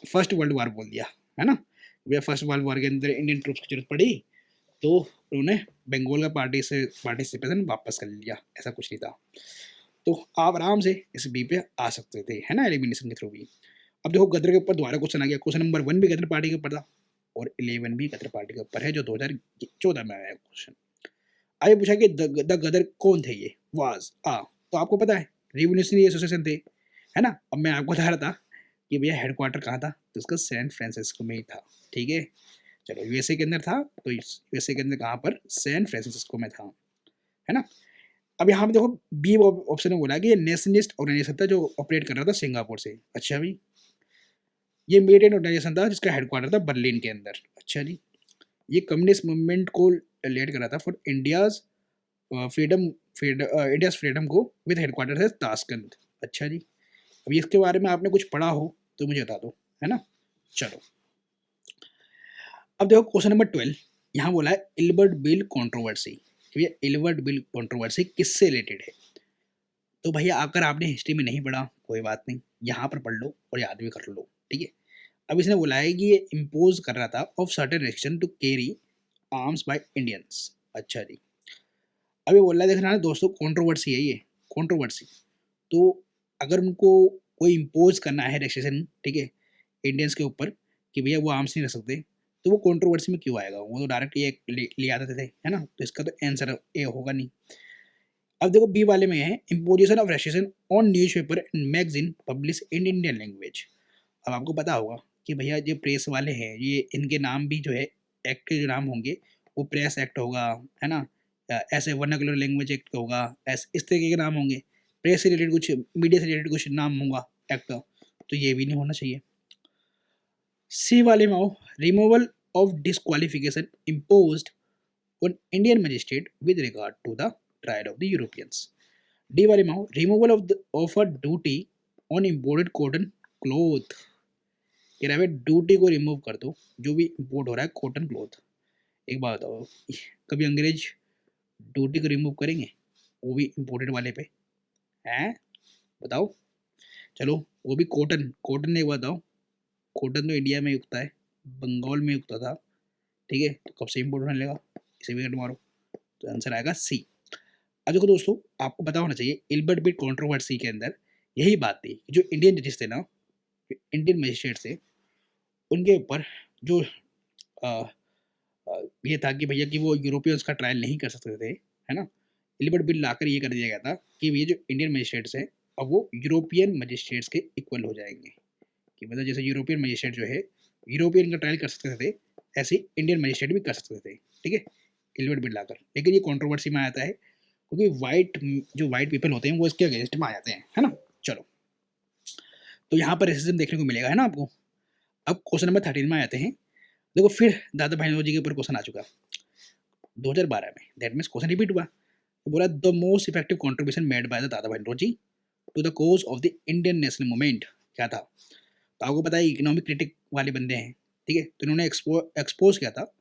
फर्स्ट वर्ल्ड वॉर बोल दिया, है ना भैया, फर्स्ट वर्ल्ड वॉर के अंदर इंडियन ट्रूप्स की जरूरत पड़ी तो उन्होंने बंगाल का पार्टिसिपेशन वापस कर लिया, ऐसा कुछ नहीं था। तो आप आराम से इस बी पे आ सकते थे, है ना, एलिमिनेशन के थ्रू भी। अब देखो गदर के ऊपर दोबारा क्वेश्चन आ गया, क्वेश्चन नंबर 1 भी गदर पार्टी के ऊपर था और 11 भी गदर पार्टी के ऊपर है, जो 2014 में आया क्वेश्चन। आगे पूछा कि द गदर कौन थे, ये वाज तो आपको पता है रिवोल्यूशनरी एसोसिएशन थे, है ना। अब मैं आपको बता रहा था कि भैया हेडक्वार्टर कहाँ था, तो उसका सैन फ्रांसिस्को में ही था, ठीक है। चलो यूएसए के अंदर था, तो यूएसए के अंदर कहाँ पर, सैन फ्रांसिस्को में था, है ना। अब यहाँ पे देखो बी ऑप्शन में बोला कि ये नेशनलिस्ट ऑर्गेनाइजेशन था जो ऑपरेट कर रहा था सिंगापुर से, अच्छा भी। ये मिलिटेंट ऑर्गेनाइजेशन था जिसका हेडक्वार्टर था बर्लिन के अंदर, अच्छा जी। ये कम्युनिस्ट मूवमेंट को लीड कर रहा था फॉर इंडियाज फ्रीडम को विद हेडक्वार्टर है ताशकंद, अच्छा जी। अब इसके बारे में आपने कुछ पढ़ा हो तो मुझे बता दो, है ना। चलो अब देखो क्वेश्चन नंबर 12, यहाँ बोला है इल्बर्ट बिल कंट्रोवर्सी। भैया इल्बर्ट बिल कंट्रोवर्सी किससे रिलेटेड है? तो भैया अगर आपने हिस्ट्री में नहीं पढ़ा कोई बात नहीं, यहाँ पर पढ़ लो और याद भी कर लो, ठीक है। अब इसने बोला है कि ये इम्पोज कर रहा था of certain restriction to carry arms by Indians. अच्छा जी, अभी बोल रहा है, देख रहा है दोस्तों, कंट्रोवर्सी है ये, कंट्रोवर्सी। तो अगर उनको कोई इम्पोज करना है रेस्ट्रिक्शन, ठीक है, इंडियंस के ऊपर कि भैया वो आर्म्स नहीं रख सकते, तो वो कंट्रोवर्सी में क्यों आएगा? वो तो डायरेक्ट ये ले आते थे, है ना। तो इसका तो आंसर ए होगा नहीं। अब देखो बी वाले में है imposition of restriction on newspaper and magazine publish in Indian language. अब आपको पता होगा कि भैया जो प्रेस वाले हैं, ये इनके नाम भी जो है एक्ट के जो नाम होंगे वो प्रेस एक्ट होगा, है ना, ऐसे वर्नाकुलर लैंग्वेज एक्ट होगा, ऐसे इस तरीके के नाम होंगे। प्रेस से रिलेटेड कुछ, मीडिया से रिलेटेड कुछ नाम होगा एक्ट का, तो ये भी नहीं होना चाहिए। सी वाले में आओ, removal of disqualification imposed on Indian magistrate with regard to the trial of the Europeans. D वाले में आओ, removal of a duty on imported cotton cloth. कह रहा है ड्यूटी को रिमूव कर दो जो भी इम्पोर्ट हो रहा है कॉटन क्लॉथ। एक बात बताओ, कभी अंग्रेज ड्यूटी को रिमूव करेंगे, वो भी इम्पोर्टेड वाले पे? हैं, बताओ। चलो वो भी कॉटन, कॉटन ने बताओ, कॉटन तो इंडिया में ही उगता है, बंगाल में उगता था, ठीक है, तो कब से इम्पोर्ट होने लगा? इसे भी कट मारो, तो आंसर आएगा सी। अब देखो दोस्तों, आपको पता होना चाहिए इल्बर्ट बिट कंट्रोवर्सी के अंदर यही बात थी, जो इंडियन जजेस थे ना, इंडियन मजिस्ट्रेट थे, उनके ऊपर जो ये था कि भैया कि वो यूरोपियंस का ट्रायल नहीं कर सकते थे, है ना। इल्बर्ट बिल लाकर ये कर दिया गया था कि ये जो इंडियन मजिस्ट्रेट्स हैं अब वो यूरोपियन मजिस्ट्रेट्स के इक्वल हो जाएंगे, कि मतलब जैसे यूरोपियन मजिस्ट्रेट जो है यूरोपियन का ट्रायल कर सकते थे, ऐसे इंडियन मजिस्ट्रेट भी कर सकते थे, ठीक है, इल्बर्ट बिल लाकर। लेकिन ये कंट्रोवर्सी में आता है क्योंकि जो वाइट पीपल होते हैं वो इसके अगेंस्ट में आ जाते हैं, है ना। चलो, तो यहाँ पर रेसिज्म देखने को मिलेगा, है ना आपको। अब क्वेश्चन नंबर 13 में आते हैं। देखो फिर दादा भाई नौरोजी के ऊपर क्वेश्चन आ चुका 2012 में, दैट मीन्स क्वेश्चन रिपीट हुआ। तो बोला the most effective contribution made by the Dadabhai Naoroji to the cause of the Indian national movement क्या था? तो आपको पता है इकोनॉमिक क्रिटिक वाले बंदे हैं, ठीक है, तो इन्होंने एक्सपोज किया था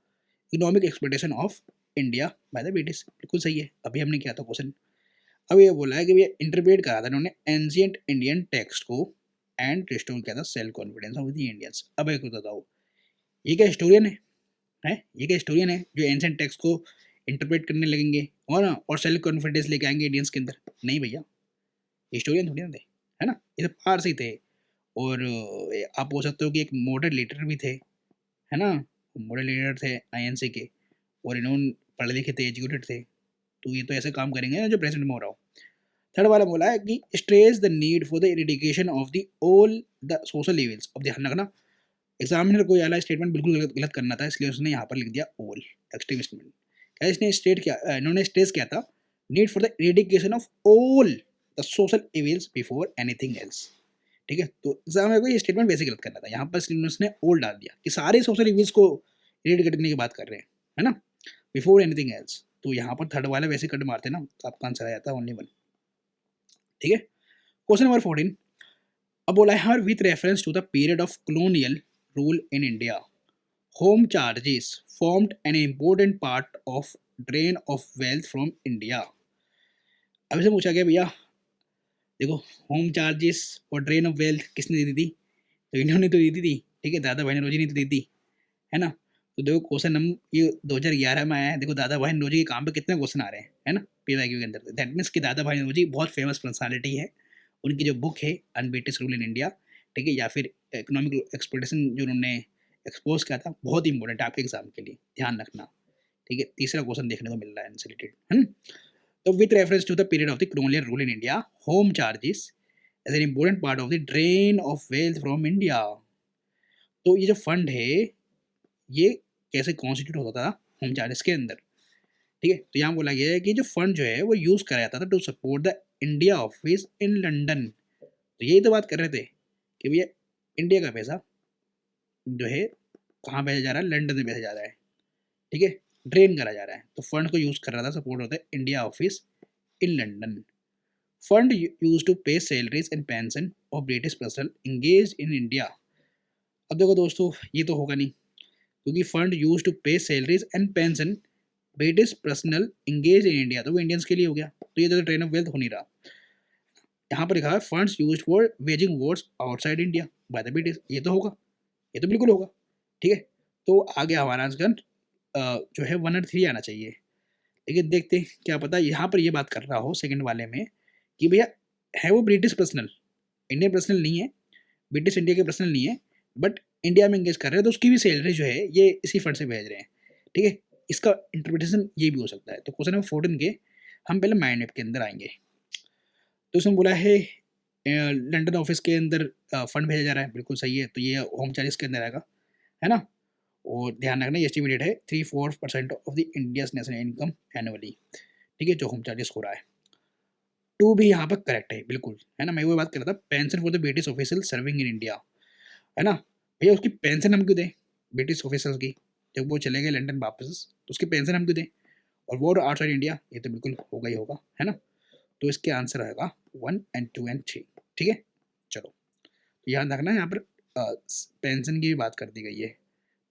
economic exploitation of India by the British. बिल्कुल सही है, अभी हमने किया था क्वेश्चन। अब ये बोला है कि भैया इंटरप्रेट करा था इन्होंने एंशिएंट इंडियन टेक्स्ट को एंड रिस्टोर किया था self confidence of the Indians. अब एक बताओ, ये क्या हिस्टोरियन है, ये क्या हिस्टोरियन है जो एंशिएंट टेक्स्ट को इंटरप्रेट करने लगेंगे और ना और सेल्फ कॉन्फिडेंस लेके आएंगे इंडियंस के अंदर? नहीं भैया, हिस्टोरियन थोड़ी ना थे, है ना, ये तो पारसी थे। और आप बोल सकते हो कि एक मॉडर्न लीडर भी थे, है ना, मॉडर्न लीडर थे आईएनसी के, और इन्होंने पढ़े लिखे थे, एजुकेटेड थे, तो ये तो ऐसे काम करेंगे ना जो प्रेसिडेंट में हो रहा हो। थर्ड वाला बोला है कि stress the need for the eradication of the all the social levels. अब ध्यान रखना, एग्जामिनर को वाला स्टेटमेंट बिल्कुल गलत गलत करना था, इसलिए उसने यहाँ पर लिख दिया ऑल एक्सट्रीम स्टेटमेंट। क्या इसने स्टेट किया, इन्होंने स्ट्रेस किया था need for the eradication of all the social evils before anything else, ठीक है। तो एग्जामिनर को ये स्टेटमेंट वैसे गलत करना था, यहाँ पर उसने ऑल डाल दिया कि सारे सोशल इविल्स को इरिडिकेट करने की बात कर रहे हैं, है ना, बिफोर एनीथिंग एल्स। तो यहाँ पर थर्ड वाला वैसे कट मारते ना, तो आपका आंसर आ जाता है ओनली वन, ठीक है। क्वेश्चन नंबर 14, अब बोला है with reference to the period of colonial rule in India, home charges formed an important part of drain of wealth from India. अब से पूछा गया भैया, देखो होम चार्जेस और ड्रेन ऑफ वेल्थ किसने दी थी? तो इन्होंने तो दी थी, ठीक है, दादा भाई नौरोजी ने तो दी थी, है ना। तो देखो क्वेश्चन हम ये 2011 में आया है, देखो दादा भाई नौरोजी के काम पे कितने क्वेश्चन आ रहे हैं, है ना, पीवाईक्यू के अंदर। दैट मीन्स कि दादा भाई नौरोजी बहुत फेमस पर्सनालिटी है। उनकी जो बुक है अनब्रिटिश रूल इन इंडिया, ठीक है, या फिर इकोनॉमिक एक्सप्लोइटेशन जो उन्होंने एक्सपोज किया था, बहुत इंपॉर्टेंट है आपके एग्जाम के लिए, ध्यान रखना, ठीक है। तीसरा क्वेश्चन देखने को मिल रहा है इनसे रिलेटेड, है ना। तो with reference to the period of the colonial rule in India, home charges as an important part of the drain of wealth from India. तो ये जो फंड है ये कैसे कॉन्स्टिट्यूट होता था होम चार्जेस के अंदर, ठीक है। तो यहाँ बोला गया है कि जो फंड जो है वो यूज करा जाता था to support the India office in London. तो यही तो बात कर रहे थे कि भैया इंडिया का पैसा जो है कहाँ भेजा जा रहा है, लंदन में भेजा जा रहा है, ठीक है, ड्रेन करा जा रहा है। तो फंड को यूज कर रहा था, सपोर्ट होता है India office in London. Fund use to pay salaries and pension of British personal engage in India. अब देखो दोस्तों, ये तो होगा नहीं, क्योंकि fund use to pay salaries and pension British personal engage in India, तो वो इंडियंस के लिए हो गया, तो ये तो ट्रेन ऑफ वेल्थ हो नहीं रहा। यहाँ पर लिखा है funds use for waging Wars outside India by the British, ये तो होगा, ये तो बिल्कुल होगा। ठीक है, तो आगे हमारा आंसर जो है 1 और 3 आना चाहिए। लेकिन देखते हैं क्या पता यहाँ पर ये बात कर रहा हो सेकंड वाले में कि भैया है वो ब्रिटिश पर्सनल, इंडियन पर्सनल नहीं है, ब्रिटिश इंडिया के पर्सनल नहीं है, बट इंडिया में इंगेज कर रहे हैं, तो उसकी भी सैलरी जो है ये इसी फंड से भेज रहे हैं। ठीक है, इसका इंटरप्रिटेशन ये भी हो सकता है। तो क्वेश्चन नंबर 14 के हम पहले माइंड मैप के अंदर आएंगे। तो उसमें बोला है लंदन ऑफिस के अंदर फंड भेजा जा रहा है, बिल्कुल सही है, तो ये होम चार्जेस के अंदर आएगा, है ना। और ध्यान रखना ये एस्टिमेटेड है 3-4% of the India's national income annually. ठीक है, जो होम चार्जेस हो रहा है। टू भी यहाँ पर करेक्ट है बिल्कुल, है ना। मैं वो बात कर रहा था, pension for the British official serving in India, है ना। भैया उसकी पेंशन हम क्यों दें ब्रिटिश ऑफिसर्स की, जब वो चले गए लंदन वापस, तो उसकी पेंशन हम क्यों दें, और वो आउटसाइड इंडिया, ये तो बिल्कुल होगा ही होगा, है ना। तो इसके आंसर आएगा 1 और 2 और 3। ठीक है, चलो तो याद रखना यहाँ पर पेंशन की भी बात कर दी गई है।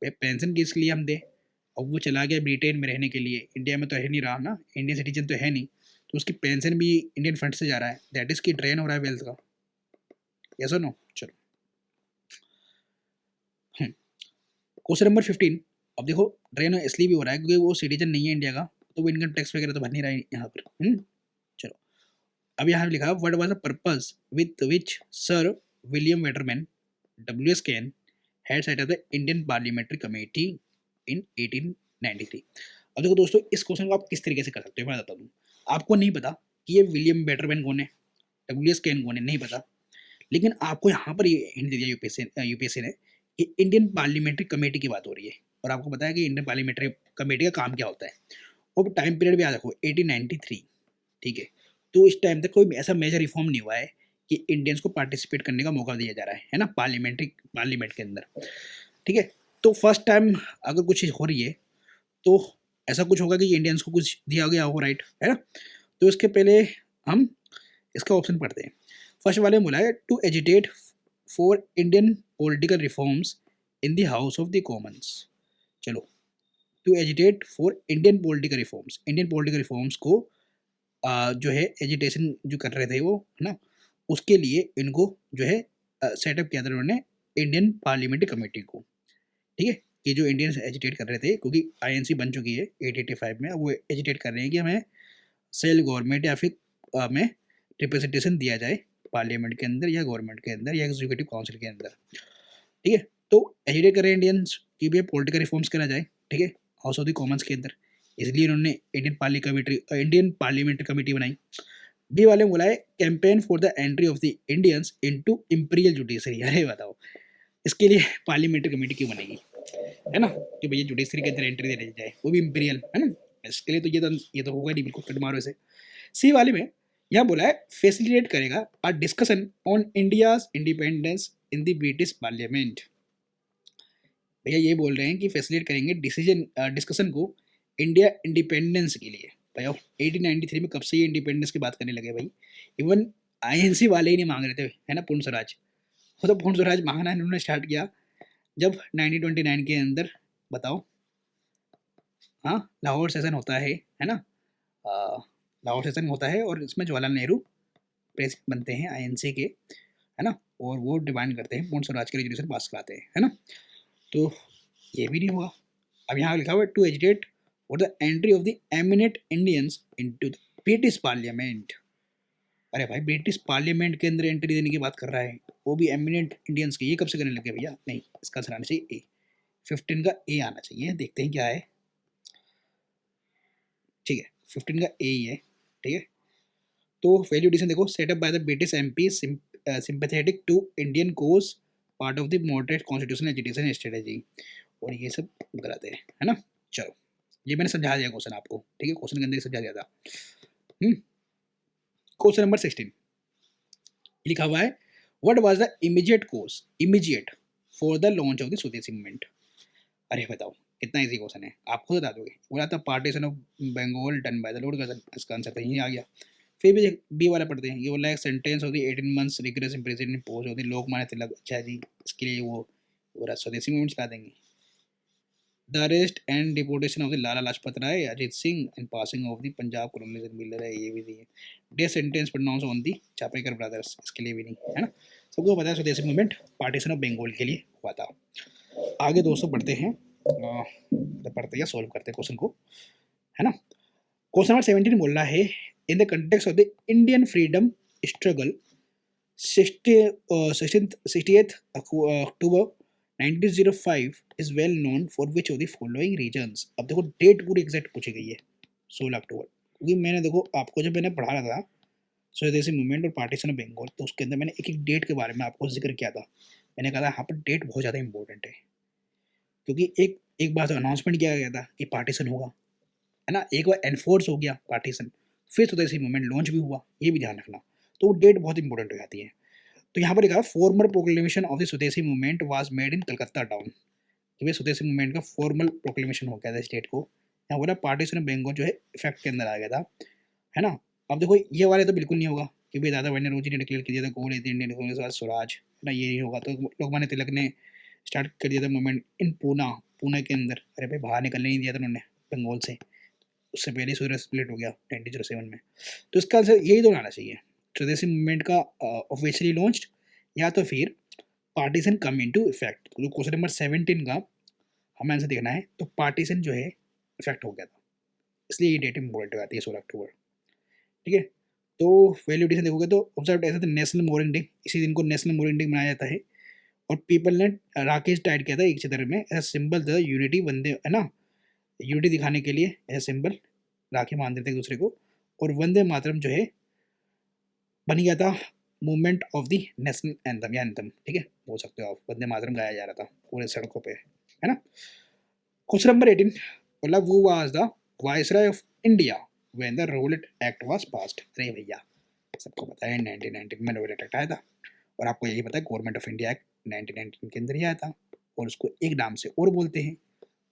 पेंशन किस लिए हम दें, और वो चला गया ब्रिटेन में रहने के लिए, इंडिया में तो है नहीं रहा ना, इंडियन सिटीजन तो है नहीं, तो उसकी पेंशन भी इंडियन फंड से जा रहा है, दैट इज की ड्रेन हो रहा है वेल्थ का। यस और नो। चलो क्वेश्चन नंबर 15। अब देखो ड्रेन इसलिए भी हो रहा है क्योंकि वो सिटीजन नहीं है इंडिया का, तो वो इनकम टैक्स वगैरह तो भर नहीं रहा है यहाँ पर। चलो अब यहाँ लिखा what was the purpose with which sir William Wedderburn WS Caine head set up the Indian parliamentary committee in 1893। अब देखो दोस्तों, इस क्वेश्चन को आप किस तरीके से कर सकते हो मैं बताता हूँ। आपको नहीं पता कि ये विलियम वेटरमैन कौन है, WS कैन कौन है, नहीं पता, लेकिन आपको यहाँ पर ये हिंट दे दिया यूपीएससी ने कि इंडियन पार्लियामेंट्री कमेटी की बात हो रही है, और आपको पता है कि इंडियन पार्लियामेंट्री कमेटी का काम क्या होता है। और टाइम पीरियड भी याद रखो 1893। ठीक है, तो इस टाइम तक कोई ऐसा मेजर रिफॉर्म नहीं हुआ है कि इंडियंस को पार्टिसिपेट करने का मौका दिया जा रहा है ना, पार्लियामेंट के अंदर। ठीक है, तो फर्स्ट टाइम अगर कुछ चीज़ हो रही है तो ऐसा कुछ होगा कि इंडियंस को कुछ दिया गया हो, राइट, है ना। तो इसके पहले हम इसका ऑप्शन पढ़ते हैं। फर्स्ट वाले में बोला है to agitate for Indian political reforms in the House of the Commons. चलो, to agitate for Indian political reforms, Indian political reforms को जो है एजिटेशन जो कर रहे थे वो, है ना, उसके लिए इनको जो है सेटअप किया था उन्होंने इंडियन पार्लियामेंट्री कमेटी को। ठीक है, ये जो इंडियंस एजिटेट कर रहे थे, क्योंकि INC बन चुकी है 885 में, वो एजिटेट कर रहे हैं कि हमें सेल्फ गवर्नमेंट या फिर हमें रिप्रेजेंटेशन दिया जाए पार्लियामेंट के अंदर या गवर्नमेंट के अंदर या एग्जीक्यूटिव काउंसिल के अंदर। ठीक है, तो एजिटेट करें इंडियंस की भी पॉलिटिकल रिफॉर्म्स करा जाए, ठीक है, हाउस ऑफ द कॉमन्स के अंदर, इसलिए इन्होंने इंडियन पार्लियामेंट्री कमेटी बनाई। बी वाले में बोला है campaign for the entry of the Indians into imperial judiciary. अरे बताओ, इसके लिए पार्लियामेंट्री कमेटी क्यों बनेगी, है ना, कि भैया जुडिशरी के अंदर एंट्री दे जाए, वो भी इंपीरियल, है ना। इसके लिए तो ये तो होगा नहीं, बिल्कुल कट मारो इसे। सी वाले में यहाँ बोला है फैसिलिटेट करेगा a discussion on India's independence in the British parliament. भैया ये बोल रहे हैं कि फैसिलिटेट करेंगे डिस्कशन को इंडिया इंडिपेंडेंस के लिए। भैया 1893 में कब से ये इंडिपेंडेंस की बात करने लगे भाई, इवन INC वाले ही नहीं मांग रहे थे, है ना, पूर्ण स्वराज। वो तो पूर्ण स्वराज मांगना इन्होंने स्टार्ट किया जब 1929 के अंदर, बताओ, हाँ, लाहौर सेशन होता है ना, लाहौर सेशन होता है और इसमें जवाहरलाल नेहरू प्रेसिडेंट बनते हैं INC के, है ना, और वो डिमांड करते हैं पूर्ण स्वराज के रेजोल्यूशन पास कराते हैं, है ना। तो ये भी नहीं हुआ। अब यहाँ लिखा हुआ है to agitate for the entry of the eminent Indians into the British parliament. अरे भाई, ब्रिटिश पार्लियामेंट के अंदर एंट्री देने की बात कर रहा है, वो भी एमिनेंट इंडियंस की, ये कब से करने लगे भैया, नहीं, इसका आंसर आना चाहिए ए, 15 का ए आना चाहिए। देखते हैं क्या है। ठीक है, 15 का ए ही है। ठीक है, तो वैल्यू एडिशन देखो, setup by the British MP sympathetic to Indian cause, part of the moderate constitution agitation strategy, और ये सब कराते हैं, है ना। चलो, ये मैंने समझा दिया क्वेश्चन आपको, ठीक है, क्वेश्चन के अंदर समझा दिया था। क्वेश्चन नंबर 16 लिखा हुआ है what was the immediate for the launch of the swadeshi movement. अरे बताओ, कितना इजी क्वेश्चन है, आप खुद बता दोगे। बोला था partition of Bengal done by the Lord Curzon, इसका आंसर तो यही आ गया। फिर भी बी वाला पढ़ते हैं, ये बोला है sentence of the 18 months rigorous imprison post of the Lokmanya Tilak. अच्छा जी, इसके लिए वो पूरा स्वदेशी मूवमेंट चला देंगे। The arrest and deportation of the Lala Lajpat Rai, Ajit Singh and passing of the Punjab colonial miller है, ये भी नहीं है। Death sentence pronounce on the Chapekar brothers, इसके लिए भी नहीं है ना। सबको पता है स्वदेशी मूवमेंट पार्टीशन ऑफ बंगाल के लिए हुआ था। आगे दोस्तों बढ़ते हैं, पढ़ते हैं सोल्व करते हैं क्वेश्चन को, है ना। क्वेश्चन नंबर 17 बोल रहा है, in the context of the Indian freedom struggle 60th October 1905 is well known for which of the following regions। अब देखो डेट पूरी एग्जैक्ट पूछी गई है 16 अक्टूबर, क्योंकि मैंने देखो आपको जब मैंने पढ़ा रहा था स्वदेशी मूवमेंट और पार्टीशन ऑफ बंगाल, तो उसके अंदर मैंने एक एक डेट के बारे में आपको जिक्र किया था। मैंने कहा था यहाँ पर डेट बहुत ज़्यादा इंपॉर्टेंट है, क्योंकि एक एक बार तो अनाउंसमेंट किया गया था कि पार्टीशन होगा, है ना, एक बार एनफोर्स हो गया पार्टीशन, फिर स्वदेशी मूवमेंट लॉन्च भी हुआ, ये भी ध्यान रखना। तो वो डेट बहुत इंपॉर्टेंट हो जाती है। तो यहाँ पर लिखा formal proclamation of the swadeshi movement was made in Calcutta town, कि भाई स्वदेशी मूवमेंट का फॉर्मल प्रोक्लेमेशन हो गया था स्टेट को। यहाँ बोला पार्टीशन ऑफ बंगाल जो है इफेक्ट के अंदर आ गया था, है ना। अब देखो ये वाले तो बिल्कुल नहीं होगा कि भाई दादा भाई नौरोजी ने डिक्लेयर कर दिया था गोल इंडियन कांग्रेस वाज स्वराज, है ना, ये नहीं होगा। तो लोकमान्य तिलक ने स्टार्ट कर दिया था मूवमेंट इन पूना, पूना के अंदर, अरे भाई बाहर निकलने नहीं दिया था उन्होंने बंगाल से, उससे पहले सूर्य स्प्लिट हो गया 1907 में। तो इसका आंसर यही तो आना चाहिए, स्वदेशी मूवमेंट का ऑफिशियली लॉन्च्ड, या तो फिर पार्टीशन कम इनटू इफेक्ट। तो क्वेश्चन नंबर 17 का हमें आंसर देखना है, तो पार्टीशन जो है इफेक्ट हो गया था, इसलिए ये डेट इंपॉर्टेंट हो जाती है 16 अक्टूबर, ठीक है। तो वैल्यूडेशन देखोगे तो ऑब्जर्व ऐसा था नेशनल मोरिंग डे, इसी दिन को नेशनल मोरिंग डे मनाया जाता है। और पीपल ने राकेश टाइट किया था एक चित्र में, ऐसा सिंबल था यूनिटी, वंदे, है ना, यूनिटी दिखाने के लिए ऐसा सिंबल राखी बांध देते एक दूसरे को। और वंदे मातरम जो है बन गया था movement of the national anthem या एंथम, ठीक है, बोल सकते हो आप, वंदे मातरम गाया जा रहा था पूरे सड़कों पे, है ना। क्वेश्चन नंबर 18 बोला वो was the viceroy of India when the Rowlatt Act was passed. अरे भैया सबको पता है 1919 में रोलेट एक्ट आया था, और आपको यही पता है गवर्नमेंट ऑफ इंडिया एक्ट 1919 के अंदर ही आया था, और उसको एक नाम से और बोलते हैं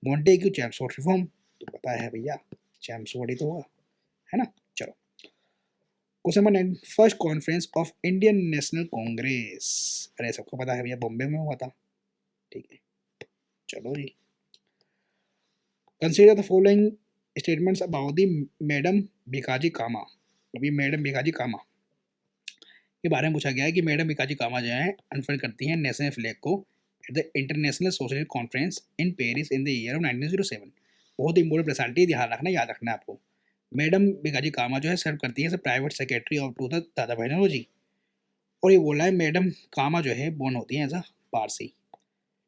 मॉन्टेग्यू चैम्सफोर्ड रिफॉर्म। तो पता है भैया चैम्सफोर्ड ही तो होगा, है ना। चलो question number 9, first conference of Indian National Congress, अरे सबको पता है भैया बॉम्बे में हुआ था, ठीक है। चलो जी, consider the following statements about the madam Bhikaji Cama. अभी मैडम भिकाजी कामा के बारे में पूछा गया है कि मैडम भिकाजी कामा जो है अनफोल्ड करती हैं नेशनल फ्लैग को at the international socialist conference in Paris in the year of 1907। बहुत इंपॉर्टेंट पर्सनालिटी, ध्यान रखना, याद रखना है आपको। मैडम भिकाजी कामा जो है सर्व करती है as private secretary of to the Dadabhai Naoroji. और ये बोला है मैडम कामा जो है बोर्न होती है एज अ पारसी,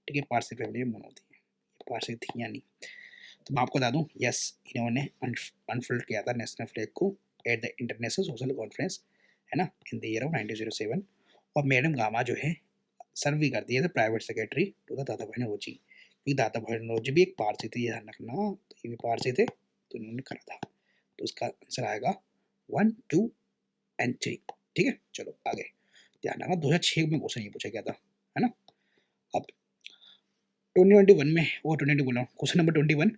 ठीक है, पारसी फैमिली में बोर्न होती है, पारसी थी या नहीं। तो मैं आपको बता दूं, यस, इन्होंने अनफोल्ड किया था नेशनल फ्लैग को at the international social conference, है ना, इन द ईयर ऑफ 1907। और मैडम गामा जो है सर्व भी करती है private secretary to the Dadabhai Naoroji, क्योंकि दादा भाई नौरोजी भी एक पारसी थे, ध्यान रखना, तो ये भी पारसी थे, तो इन्होंने करा था। तो इसका आंसर आएगा 1, 2 एंड 3, ठीक है। चलो आगे ध्यान रखना, 2006 में क्वेश्चन ये पूछा गया था, है ना। अब 2021 में, वो 2020 बोला, क्वेश्चन नंबर 21,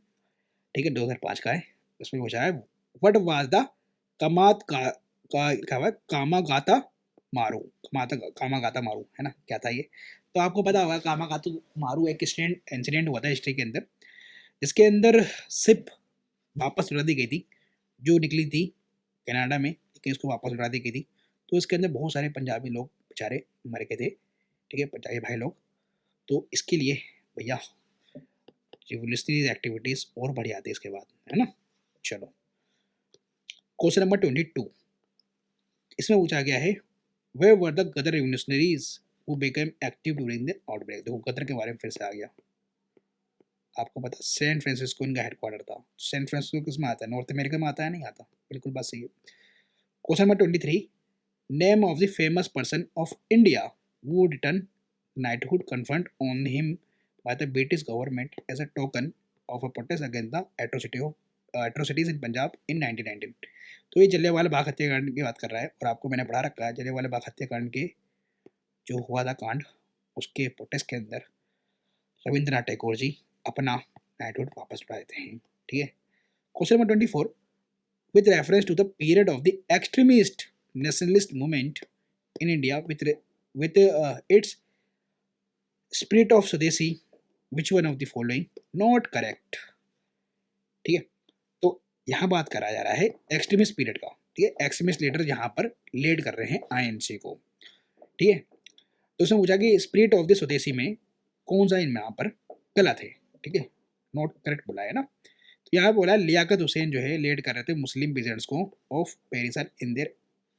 ठीक है, 2005 का है। उसमें पूछा है व्हाट वाज द कमात का क्या हुआ कामागाता मारू, कामागाता मारू, है ना, क्या था ये। तो आपको पता होगा कामागाता मारू एक इंसिडेंट हुआ था हिस्ट्री के अंदर, जिसके अंदर शिप वापस लौटा दी गई थी, जो निकली थी कनाडा में, लेकिन इसको वापस लौटा दी गई थी। तो इसके अंदर बहुत सारे पंजाबी लोग बेचारे मर गए थे, ठीक है, पंजाबी भाई लोग। तो इसके लिए भैया रिवोल्यूशनरी एक्टिविटीज़ और बढ़ जाती है इसके बाद, है ना। चलो क्वेश्चन नंबर 22, इसमें पूछा गया है where were the Ghadar revolutionaries who became active during the outbreak. देखो गदर के बारे में फिर से आ गया, आपको पता सैन फ्रांसिस्को इनका हेडक्वार्टर था। सैन फ्रांसिस्को किस में आता है, नॉर्थ अमेरिका में आता है, नहीं आता, बिल्कुल बात सही है। Question number 23, name of the famous person of India who returned knighthood conferred on him by the British government as a token of a protest against the atrocities in Punjab in 1919। तो ये जलियांवाला बाग हत्याकांड की बात कर रहा है, और आपको मैंने पढ़ा रखा है जलियांवाला बाग हत्याकांड के जो हुआ था कांड, उसके प्रोटेस्ट के अंदर रविंद्रनाथ टैगोर जी अपना नाइटहुड वापस लौटा देते हैं, ठीक है। Question number 24, with reference to the period of the extremist nationalist movement in India with its spirit of Swadeshi which one of the following not correct. ठीक है, तो यहाँ बात करा जा रहा है एक्सट्रीमिस्ट पीरियड का। ठीक है, एक्सट्रीमिस्ट लीडर यहाँ पर लीड कर रहे हैं आईएनसी को। ठीक है, तो उसने पूछा कि स्पिरिट ऑफ द स्वदेशी में कौन सा इनमें यहाँ पर गलत है। ठीक है, नॉट करेक्ट बोला है ना। तो यहाँ बोला लियाकत हुसैन जो है लीड कर रहे थे मुस्लिम पीजेंट्स को ऑफ पेरिसल इन देयर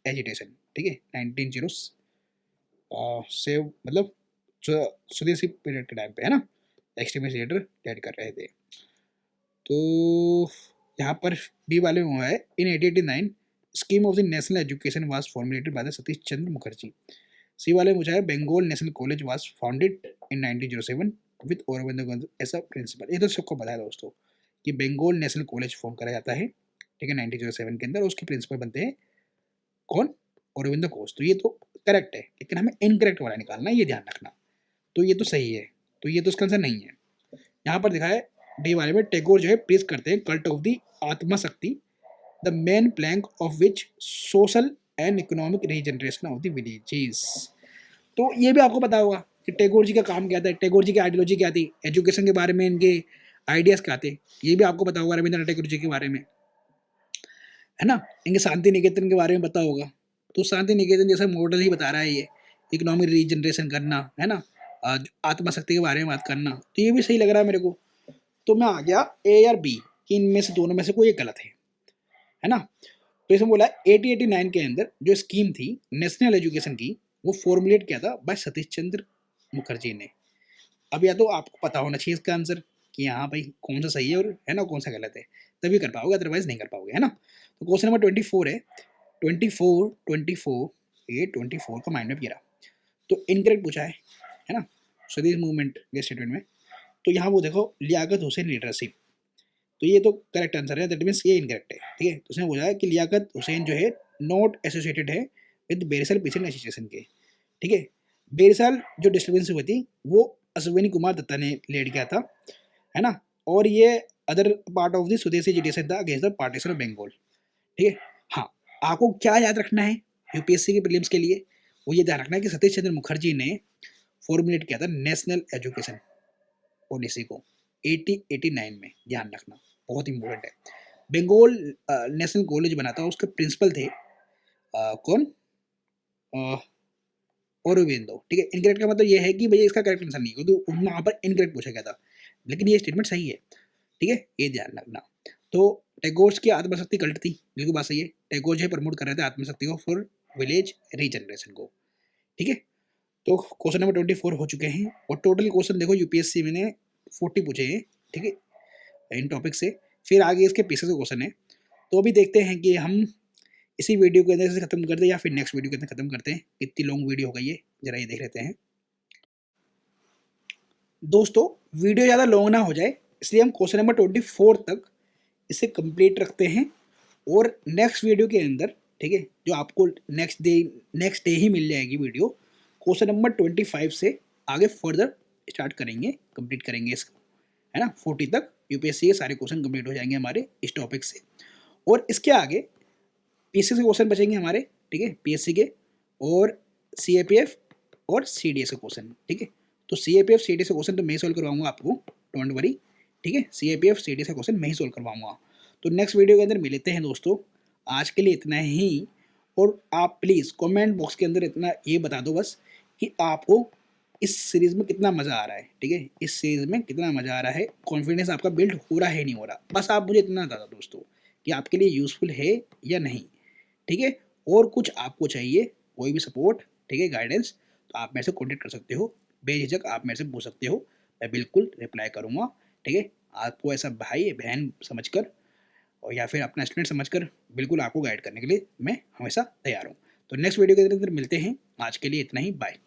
एजिटेशन। ठीक है, 1900 से मतलब स्वदेशी पीरियड के टाइम पे है ना, एक्सट्रीमिस्ट लीडर लीड कर रहे थे। तो यहाँ पर बी वाले में हुआ है in 1889 scheme of the national education was formulated by the Satish Chandra Mukherjee. C वाले में है Bengal national college was founded in 1907 with Aurobindo as a principal. ये तो सबको पता है दोस्तों कि बंगाल नेशनल कॉलेज फॉर्म करा जाता है, ठीक है, 1907 के अंदर। उसके प्रिंसिपल बनते हैं कौन, औरबिंदो घोष। तो ये तो करेक्ट है, लेकिन हमें इनकरेक्ट वाला निकालना है, ये ध्यान रखना। तो ये तो सही है, तो ये तो इसका आंसर नहीं है। यहाँ पर दिखा है डी वाले में टैगोर जो है प्रीच करते हैं कल्ट ऑफ द आत्मा शक्ति, the main plank of which social and economic regeneration of the villages. तो ये भी आपको पता होगा कि टैगोर जी का काम क्या था, टैगोर जी की आइडियोलॉजी क्या थी, एजुकेशन के बारे में इनके आइडियाज क्या थे, ये भी आपको पता होगा रविंद्रनाथ टैगोर जी के बारे में, है ना। इनके शांति निकेतन के बारे में पता होगा। तो शांति निकेतन जैसा मॉडल ही बता रहा है ये, इकोनॉमिक रीजनरेशन करना, है ना, आत्मशक्ति के बारे में बात करना। तो ये भी सही लग रहा है मेरे को। तो मैं आ गया ए और बी कि इनमें से दोनों में से कोई एक गलत है ना। तो इसमें बोला 1889 के अंदर जो स्कीम थी नेशनल एजुकेशन की, वो फॉर्मुलेट किया था बाय सतीश चंद्र मुखर्जी ने। अब या तो आपको पता होना चाहिए इसका आंसर कि हाँ भाई कौन सा सही है और है ना कौन सा गलत है, तभी कर पाओगे, अदरवाइज नहीं कर पाओगे, है ना। तो क्वेश्चन नंबर 24 है, 24 ये 24 का माइंड में गिरा तो इनकरेक्ट पूछा है ना, स्वदेश मूवमेंट के स्टेटमेंट में। तो यहाँ वो देखो लियाकत हुसैन लीडरशिप, तो ये तो करेक्ट आंसर है, दैट मीन्स ये इनकरेक्ट है। ठीक है, तो उसने बोला है कि लियाकत हुसैन जो है नॉट एसोसिएटेड है विद बेरिसल पीछे एसोसिएशन के। ठीक है, बेरिसल जो डिस्टर्बेंस हुई थी वो अश्विनी कुमार दत्ता ने लीड किया था, है ना, और ये other part of the swadeshi agitation था against the partition of Bengal. ठीक है, हाँ, आपको क्या याद रखना है यूपीएससी के प्रीलिम्स के लिए, वो ये ध्यान रखना है कि सतीश चंद्र मुखर्जी ने फॉर्मुलेट किया था नेशनल एजुकेशन पॉलिसी को 1889 में, ध्यान रखना बहुत इंपॉर्टेंट है। बंगाल नेशनल कॉलेज बना था, उसके प्रिंसिपल थे कौन, औरबिंदो। ठीक है, इनकरेक्ट का मतलब ये है कि भैया इसका करेक्ट आंसर नहीं है, तो वहाँ पर इनकरेक्ट पूछा गया था, लेकिन ये स्टेटमेंट सही है। ठीक है, ये ध्यान रखना। तो टैगोर की आत्मशक्ति कल्ट थी, बिल्कुल बात सही है। टैगोर जो प्रमोट कर रहे थे आत्मशक्ति को फॉर विलेज रीजनरेशन को। ठीक है, तो क्वेश्चन नंबर 24 हो चुके हैं, और टोटल क्वेश्चन देखो यूपीएससी में 40 पूछे हैं। ठीक है, इन टॉपिक से फिर आगे इसके पीसेस का क्वेश्चन है। तो अभी देखते हैं कि हम इसी वीडियो के अंदर से खत्म करते हैं या फिर नेक्स्ट वीडियो के अंदर खत्म करते हैं। कितनी लॉन्ग वीडियो हो गई है जरा ये देख लेते हैं। दोस्तों वीडियो ज़्यादा लॉन्ग ना हो जाए इसलिए हम क्वेश्चन नंबर 24 तक इसे कंप्लीट रखते हैं, और नेक्स्ट वीडियो के अंदर, ठीक है, जो आपको नेक्स्ट डे ही मिल जाएगी वीडियो, क्वेश्चन नंबर 25 से आगे फर्दर स्टार्ट करेंगे, कंप्लीट करेंगे इसको, है ना। 40 तक यूपीएससी के सारे क्वेश्चन कंप्लीट हो जाएंगे हमारे इस टॉपिक से, और इसके आगे पीएससी के क्वेश्चन बचेंगे हमारे, ठीक है, पीएससी के और सीएपीएफ और सीडीएस के क्वेश्चन। ठीक है, तो सीएपीएफ सीडीएस के क्वेश्चन तो मैं ही सोल्व करवाऊंगा आपको, डोंट वरी। ठीक है, सीएपीएफ सीडीएस का क्वेश्चन मैं ही सोल्व करवाऊंगा। तो नेक्स्ट वीडियो के अंदर मिलते हैं दोस्तों, आज के लिए इतना ही। और आप प्लीज़ कमेंट बॉक्स के अंदर इतना ये बता दो बस कि आपको इस सीरीज़ में कितना मज़ा आ रहा है। ठीक है, इस सीरीज़ में कितना मज़ा आ रहा है, कॉन्फिडेंस आपका बिल्ड हो रहा है नहीं हो रहा, बस आप मुझे इतना बता दो दोस्तों कि आपके लिए यूज़फुल है या नहीं। ठीक है, और कुछ आपको चाहिए कोई भी सपोर्ट, ठीक है, गाइडेंस, तो आप मेरे से कॉन्टेक्ट कर सकते हो, बेझिझक आप मेरे से पूछ सकते हो, मैं बिल्कुल रिप्लाई करूँगा। ठीक है, आपको ऐसा भाई बहन समझकर और या फिर अपना स्टूडेंट समझकर बिल्कुल आपको गाइड करने के लिए मैं हमेशा तैयार हूँ। तो नेक्स्ट वीडियो के अंदर मिलते हैं, आज के लिए इतना ही, बाय।